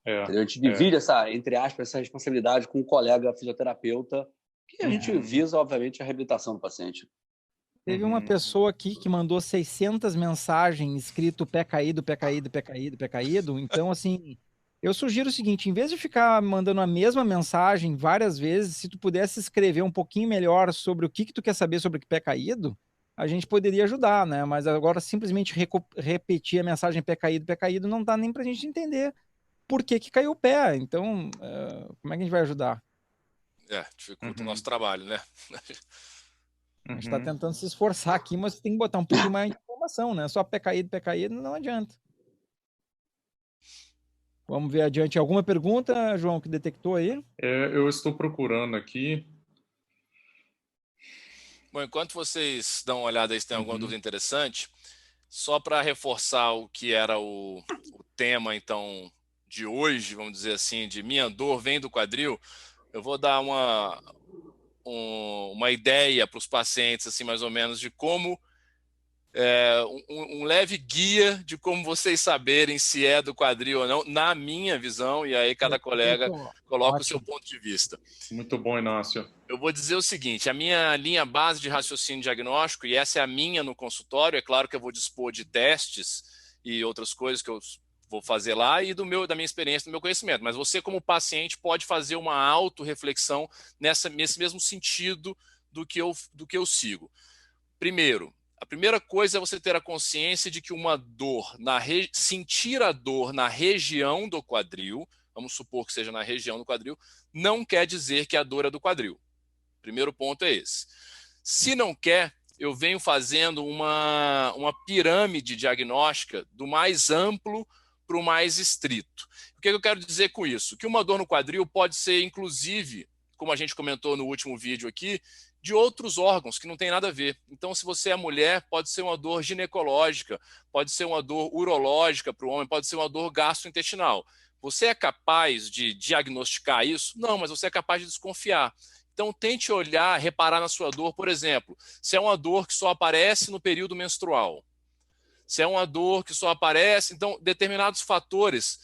A gente divide essa, entre aspas, essa responsabilidade com um colega fisioterapeuta, que a gente visa, obviamente, a reabilitação do paciente. Teve uma pessoa aqui que mandou 600 mensagens escrito pé caído, pé caído, pé caído, pé caído. Então, assim, eu sugiro o seguinte, em vez de ficar mandando a mesma mensagem várias vezes, se tu pudesse escrever um pouquinho melhor sobre o que tu quer saber sobre o pé caído, a gente poderia ajudar, né? Mas agora simplesmente repetir a mensagem pé caído, não dá nem pra gente entender por que caiu o pé. Então, como é que a gente vai ajudar? Dificulta o nosso trabalho, né? A gente está tentando se esforçar aqui, mas tem que botar um pouquinho mais de informação, né? Só pé caído, não adianta. Vamos ver adiante. Alguma pergunta, João, que detectou aí? Eu estou procurando aqui. Bom, enquanto vocês dão uma olhada aí se tem alguma dúvida interessante, só para reforçar o que era o tema, então, de hoje, vamos dizer assim, de minha dor vem do quadril, eu vou dar uma ideia para os pacientes, assim, mais ou menos, de como um leve guia de como vocês saberem se é do quadril ou não, na minha visão, e aí cada colega coloca o seu ponto de vista. Muito bom, Inácio. Eu vou dizer o seguinte, a minha linha base de raciocínio diagnóstico, e essa é a minha no consultório, é claro que eu vou dispor de testes e outras coisas que eu vou fazer lá e da minha experiência, do meu conhecimento, mas você como paciente pode fazer uma autorreflexão nesse mesmo sentido do que eu sigo. Primeiro, a primeira coisa é você ter a consciência de que uma dor, sentir a dor na região do quadril, vamos supor que seja na região do quadril, não quer dizer que a dor é do quadril. Primeiro ponto é esse. Se não quer, eu venho fazendo uma pirâmide diagnóstica do mais amplo para o mais estrito. O que eu quero dizer com isso? Que uma dor no quadril pode ser, inclusive, como a gente comentou no último vídeo aqui, de outros órgãos que não tem nada a ver. Então, se você é mulher, pode ser uma dor ginecológica, pode ser uma dor urológica para o homem, pode ser uma dor gastrointestinal. Você é capaz de diagnosticar isso? Não, mas você é capaz de desconfiar. Então, tente olhar, reparar na sua dor, por exemplo, se é uma dor que só aparece no período menstrual, se é uma dor que só aparece, então, determinados fatores.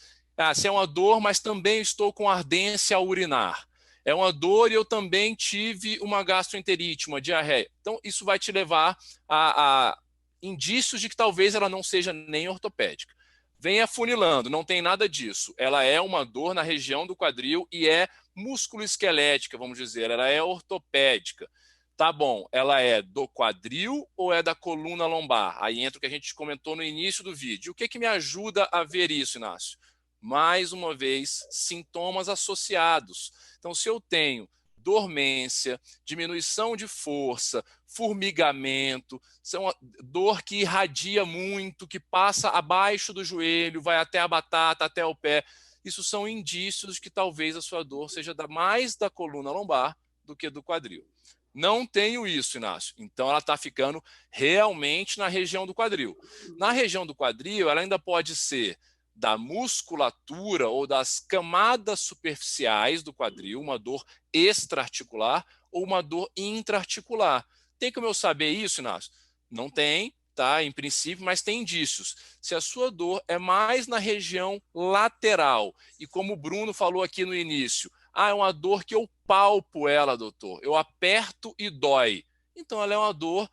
Se é uma dor, mas também estou com ardência ao urinar. É uma dor e eu também tive uma gastroenterite, uma diarreia. Então, isso vai te levar a indícios de que talvez ela não seja nem ortopédica. Vem afunilando, não tem nada disso. Ela é uma dor na região do quadril e é musculoesquelética, vamos dizer. Ela é ortopédica. Tá bom, ela é do quadril ou é da coluna lombar? Aí entra o que a gente comentou no início do vídeo. O que me ajuda a ver isso, Inácio? Mais uma vez, sintomas associados. Então, se eu tenho dormência, diminuição de força, formigamento, são dor que irradia muito, que passa abaixo do joelho, vai até a batata, até o pé, isso são indícios de que talvez a sua dor seja mais da coluna lombar do que do quadril. Não tenho isso, Inácio. Então, ela está ficando realmente na região do quadril. Na região do quadril, ela ainda pode ser da musculatura ou das camadas superficiais do quadril, uma dor extra-articular ou uma dor intra-articular. Tem como eu saber isso, Inácio? Não tem, tá? Em princípio, mas tem indícios. Se a sua dor é mais na região lateral, e como o Bruno falou aqui no início, é uma dor que eu palpo ela, doutor, eu aperto e dói. Então, ela é uma dor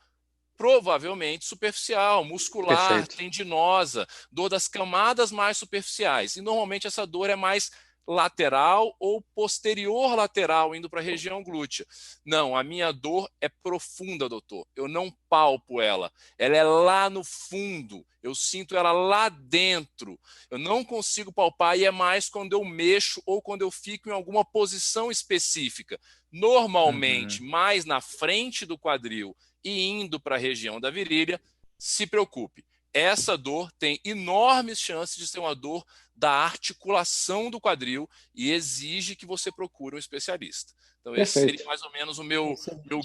provavelmente superficial, muscular, Perfeito. tendinosa, dor das camadas mais superficiais. E normalmente essa dor é mais lateral ou posterior lateral, indo para a região glútea. Não, a minha dor é profunda, doutor. Eu não palpo ela. Ela é lá no fundo. Eu sinto ela lá dentro. Eu não consigo palpar e é mais quando eu mexo ou quando eu fico em alguma posição específica. Normalmente, mais na frente do quadril e indo para a região da virilha, se preocupe. Essa dor tem enormes chances de ser uma dor da articulação do quadril e exige que você procure um especialista. Então, esse seria mais ou menos o meu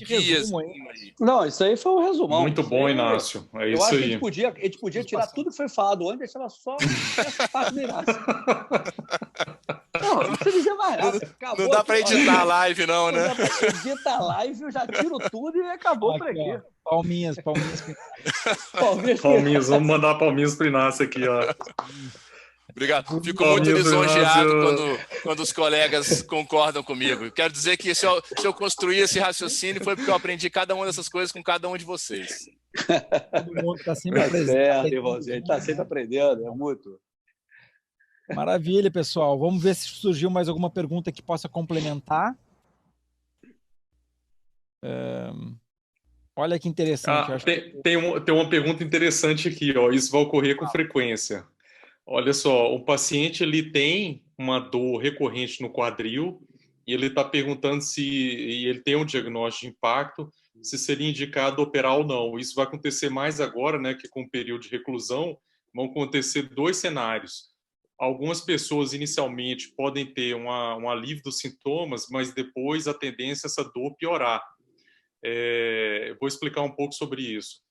guia. Não, isso aí foi um resumão. Muito bom, Inácio. É isso acho aí. Que a gente podia tirar tudo que foi falado antes e deixar só essa parte do Inácio. Não precisa dizer mais nada. Acabou não dá para editar a live, não, né? Não dá para editar a live, eu já tiro tudo e acabou por aqui. Palminhas. Palminhas, vamos mandar palminhas para o Inácio aqui, ó. Obrigado. Fico muito lisonjeado quando os colegas concordam comigo. Quero dizer que se eu construir esse raciocínio foi porque eu aprendi cada uma dessas coisas com cada um de vocês. Todo mundo está sempre aprendendo. Irmãozinho, a gente está sempre aprendendo, é mútuo. Maravilha, pessoal. Vamos ver se surgiu mais alguma pergunta que possa complementar. Olha que interessante. Tem uma pergunta interessante aqui, ó. Isso vai ocorrer com frequência. Olha só, o paciente ele tem uma dor recorrente no quadril e ele está perguntando se ele tem um diagnóstico de impacto, se seria indicado operar ou não. Isso vai acontecer mais agora, né, que com o período de reclusão vão acontecer dois cenários. Algumas pessoas inicialmente podem ter um alívio dos sintomas, mas depois a tendência é essa dor piorar. Vou explicar um pouco sobre isso.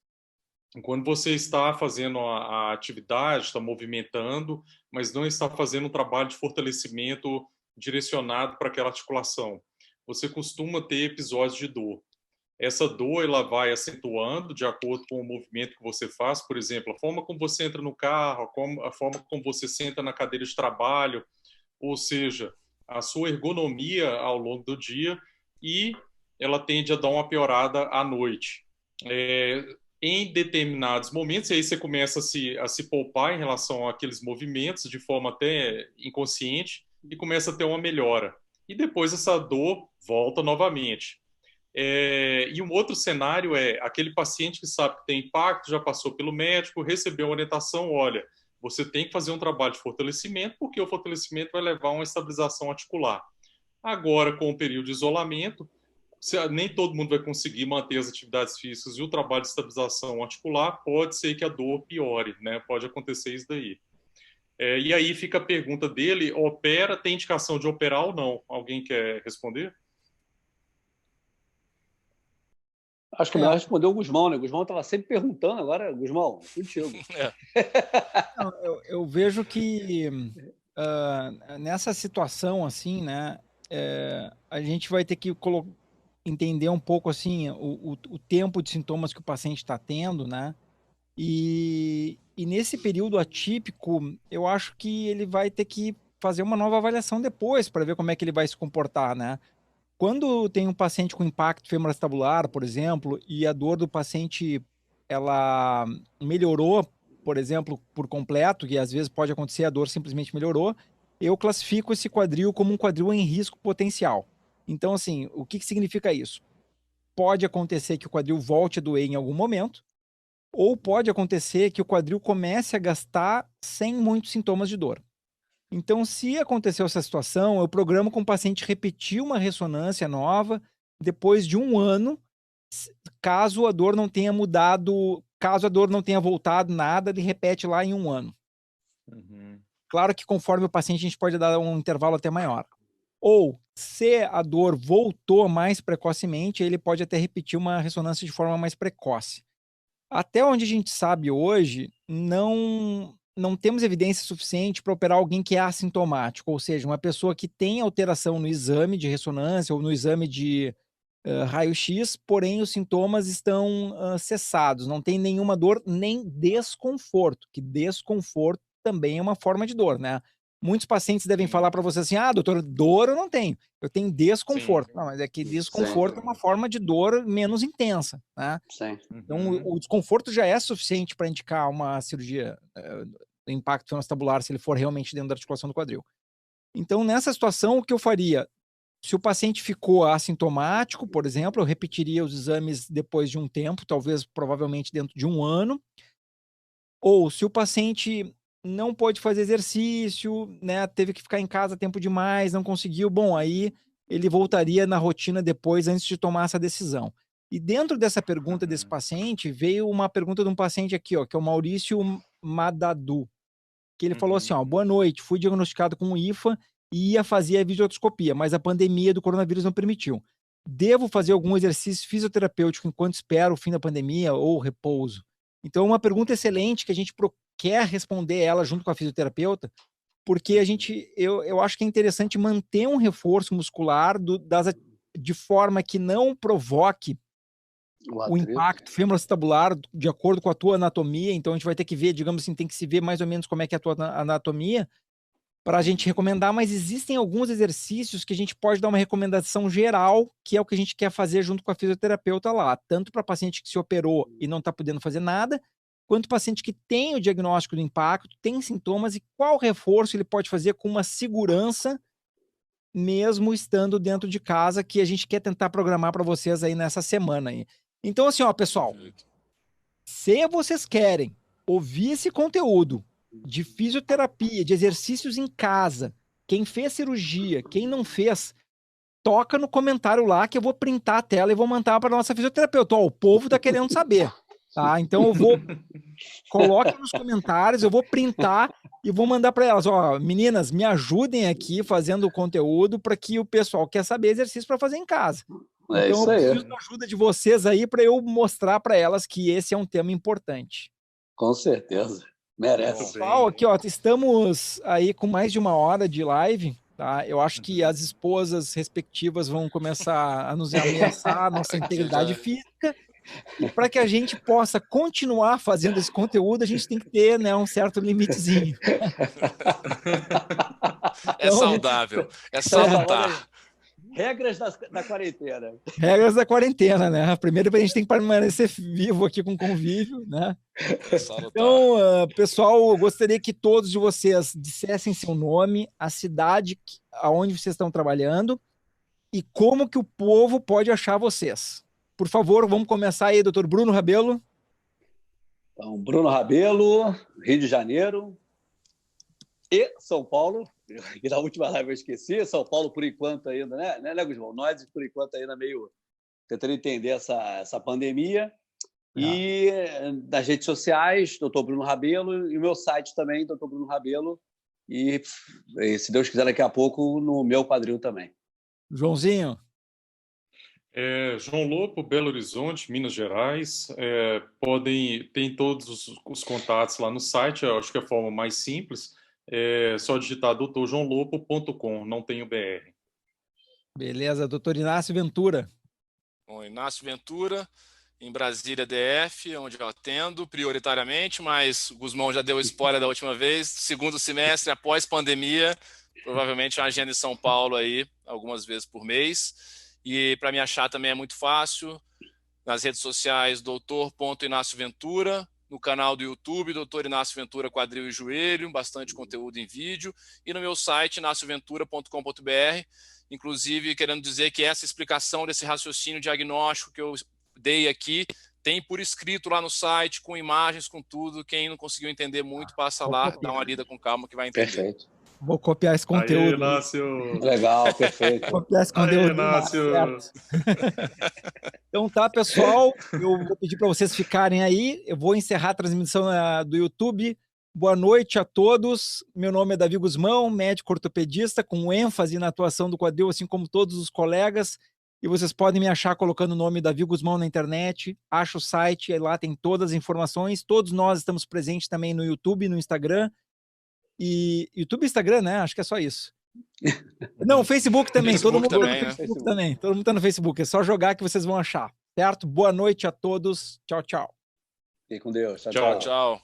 Quando você está fazendo a atividade, está movimentando, mas não está fazendo um trabalho de fortalecimento direcionado para aquela articulação, você costuma ter episódios de dor. Essa dor ela vai acentuando de acordo com o movimento que você faz, por exemplo, a forma como você entra no carro, a forma como você senta na cadeira de trabalho, ou seja, a sua ergonomia ao longo do dia, e ela tende a dar uma piorada à noite. Em determinados momentos, e aí você começa a se poupar em relação àqueles movimentos de forma até inconsciente e começa a ter uma melhora. E depois essa dor volta novamente. E um outro cenário é aquele paciente que sabe que tem impacto, já passou pelo médico, recebeu uma orientação, olha, você tem que fazer um trabalho de fortalecimento, porque o fortalecimento vai levar a uma estabilização articular. Agora, com o período de isolamento, nem todo mundo vai conseguir manter as atividades físicas e o trabalho de estabilização articular, pode ser que a dor piore, né? Pode acontecer isso daí. E aí fica a pergunta dele, tem indicação de operar ou não? Alguém quer responder? Acho que melhor responder o Gusmão, né? O Gusmão estava sempre perguntando, agora, Gusmão, contigo. Não, eu vejo que nessa situação, assim, né, a gente vai ter que entender um pouco, assim, o tempo de sintomas que o paciente está tendo, né, e nesse período atípico, eu acho que ele vai ter que fazer uma nova avaliação depois para ver como é que ele vai se comportar, né. Quando tem um paciente com impacto femoroacetabular, por exemplo, e a dor do paciente ela melhorou, por exemplo, por completo, que às vezes pode acontecer, a dor simplesmente melhorou, eu classifico esse quadril como um quadril em risco potencial. Então, assim, o que significa isso? Pode acontecer que o quadril volte a doer em algum momento, ou pode acontecer que o quadril comece a gastar sem muitos sintomas de dor. Então, se aconteceu essa situação, eu programo com o paciente repetir uma ressonância nova depois de 1 ano, caso a dor não tenha mudado, caso a dor não tenha voltado nada, ele repete lá em 1 ano. Uhum. Claro que conforme o paciente a gente pode dar um intervalo até maior. Ou, se a dor voltou mais precocemente, ele pode até repetir uma ressonância de forma mais precoce. Até onde a gente sabe hoje, não temos evidência suficiente para operar alguém que é assintomático, ou seja, uma pessoa que tem alteração no exame de ressonância ou no exame de raio-x, porém os sintomas estão cessados, não tem nenhuma dor nem desconforto, que desconforto também é uma forma de dor, né? Muitos pacientes devem falar para você assim, doutor, dor eu não tenho, eu tenho desconforto. Não, mas é que desconforto é uma forma de dor menos intensa, né? Sim. Então, o desconforto já é suficiente para indicar uma cirurgia do impacto femoroacetabular, se ele for realmente dentro da articulação do quadril. Então, nessa situação, o que eu faria? Se o paciente ficou assintomático, por exemplo, eu repetiria os exames depois de um tempo, talvez, provavelmente dentro de 1 ano. Ou se o paciente não pôde fazer exercício, né, teve que ficar em casa tempo demais, não conseguiu, bom, aí ele voltaria na rotina depois, antes de tomar essa decisão. E dentro dessa pergunta desse paciente, veio uma pergunta de um paciente aqui, ó, que é o Maurício Madadu, que ele falou assim, ó, boa noite, fui diagnosticado com IFA e ia fazer a visiotoscopia, mas a pandemia do coronavírus não permitiu. Devo fazer algum exercício fisioterapêutico enquanto espero o fim da pandemia ou repouso? Então, uma pergunta excelente que a gente quer responder ela junto com a fisioterapeuta, porque eu acho que é interessante manter um reforço muscular de forma que não provoque o impacto femoroacetabular de acordo com a tua anatomia. Então, a gente vai ter que ver, digamos assim, tem que se ver mais ou menos como é que é a tua anatomia para a gente recomendar, mas existem alguns exercícios que a gente pode dar uma recomendação geral, que é o que a gente quer fazer junto com a fisioterapeuta lá, tanto para paciente que se operou e não está podendo fazer nada, quanto paciente que tem o diagnóstico do impacto, tem sintomas e qual reforço ele pode fazer com uma segurança, mesmo estando dentro de casa, que a gente quer tentar programar para vocês aí nessa semana aí. Então, assim, ó, pessoal, se vocês querem ouvir esse conteúdo de fisioterapia, de exercícios em casa, quem fez cirurgia, quem não fez, toca no comentário lá que eu vou printar a tela e vou mandar para nossa fisioterapeuta. Ó, o povo tá querendo saber, tá? Então eu vou coloque nos comentários, eu vou printar e vou mandar para elas, ó, meninas, me ajudem aqui fazendo o conteúdo para que o pessoal quer saber exercício para fazer em casa. É então isso aí. Eu preciso da ajuda de vocês aí para eu mostrar para elas que esse é um tema importante. Com certeza. Merece. Pessoal, aqui, ó, estamos aí com mais de 1 hora de live, tá? Eu acho que as esposas respectivas vão começar a nos ameaçar a nossa integridade física. E para que a gente possa continuar fazendo esse conteúdo, a gente tem que ter, né, um certo limitezinho. É saudável, é salutar. Regras da quarentena. Regras da quarentena, né? Primeiro, a gente tem que permanecer vivo aqui com convívio, né? Então, pessoal, eu gostaria que todos de vocês dissessem seu nome, a cidade aonde vocês estão trabalhando e como que o povo pode achar vocês. Por favor, vamos começar aí, doutor Bruno Rabelo. Então, Bruno Rabelo, Rio de Janeiro e São Paulo. Que na última live eu esqueci, São Paulo por enquanto ainda, né, Gusmão? Nós, por enquanto, ainda meio tentando entender essa pandemia. E nas redes sociais, Dr. Bruno Rabelo, e o meu site também, Dr. Bruno Rabelo. E, se Deus quiser, daqui a pouco, no meu quadril também. Joãozinho. João Lopo, Belo Horizonte, Minas Gerais. Tem todos os contatos lá no site, eu acho que é a forma mais simples. É só digitar drjoãolopo.com, não tem o BR. Beleza, doutor Inácio Ventura. Bom, Inácio Ventura, em Brasília DF, onde eu atendo prioritariamente, mas o Guzmão já deu spoiler da última vez. Segundo semestre, após pandemia, provavelmente uma agenda em São Paulo aí, algumas vezes por mês. E para me achar também é muito fácil. Nas redes sociais, doutor.inácioventura. No canal do YouTube, Doutor Inácio Ventura, Quadril e Joelho. Bastante conteúdo em vídeo. E no meu site, inacioventura.com.br. Inclusive, querendo dizer que essa explicação desse raciocínio diagnóstico que eu dei aqui tem por escrito lá no site, com imagens, com tudo. Quem não conseguiu entender muito, passa lá, dá uma lida com calma que vai entender. Perfeito. Vou copiar esse conteúdo. Aí, Inácio. Legal, perfeito. Copiar esse conteúdo. Aí, Inácio. Então tá, pessoal. Eu vou pedir para vocês ficarem aí. Eu vou encerrar a transmissão do YouTube. Boa noite a todos. Meu nome é Davi Guzmão, médico ortopedista, com ênfase na atuação do quadril, assim como todos os colegas. E vocês podem me achar colocando o nome Davi Guzmão na internet. Acha o site, aí lá tem todas as informações. Todos nós estamos presentes também no YouTube e no Instagram. E YouTube e Instagram, né? Acho que é só isso. Não, Facebook também. Facebook todo mundo também, tá no Facebook também. Todo mundo tá no Facebook. É só jogar que vocês vão achar. Certo? Boa noite a todos. Tchau, tchau. Fique com Deus. Tchau, tchau.